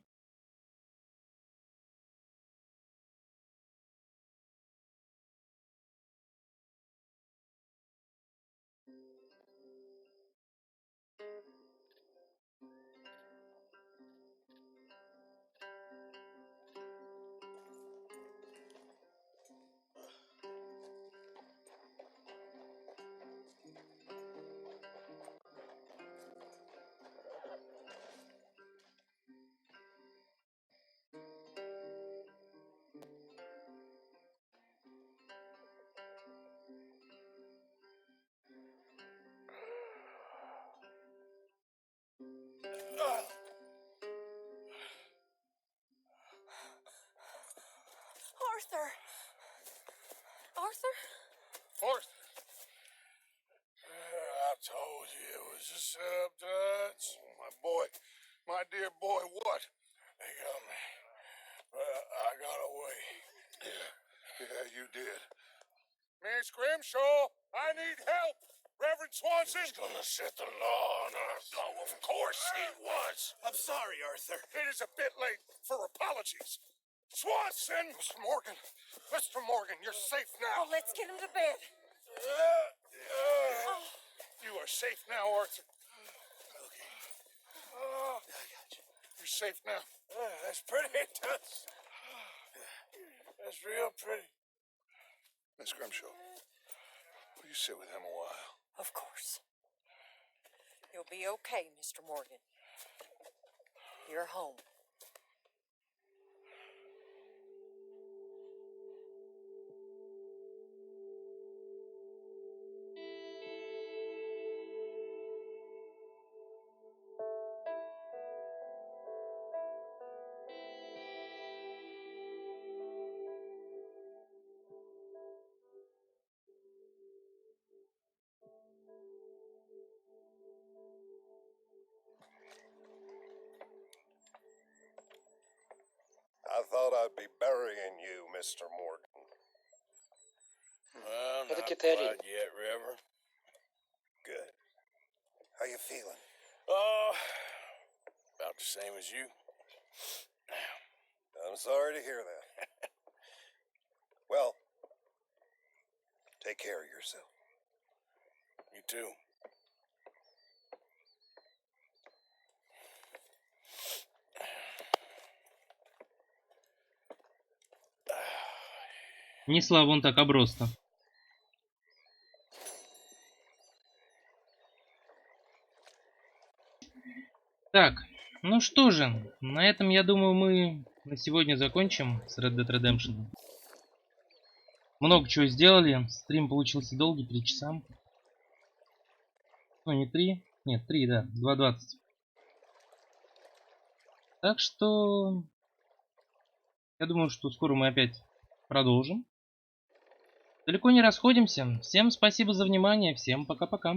Arthur! Arthur? Arthur. I told you it was a setup, Dutch. My boy, my dear boy, what? They got me. I got away. Yeah, you did. Miss Grimshaw, I need help. Reverend Swanson. He's gonna set the law on our... Oh, of course he was. I'm sorry, Arthur. It is a bit late for apologies. Swanson! Mr. Morgan, you're safe now. Oh, let's get him to bed. You are safe now, Arthur. Okay. I got you. You're safe now. That's pretty intense. That's real pretty. Miss Grimshaw, will you sit with him a while? Of course. You'll be okay, Mr. Morgan. You're home. I thought I'd be burying you, Mr. Morgan. Well, Это not Китари. quite yet, Reverend. Good. How you feeling? Oh, about the same as you. I'm sorry to hear that. Well, take care of yourself. You too. Не слабо он так оброс-то. Так, ну что же, на этом, я думаю, мы на сегодня закончим с Red Dead Redemption. Много чего сделали. Стрим получился долгий, 3 часа. Ну, не 3. Нет, 3, да. 2:20. Так что... Я думаю, что скоро мы опять продолжим. Далеко не расходимся. Всем спасибо за внимание. Всем пока-пока.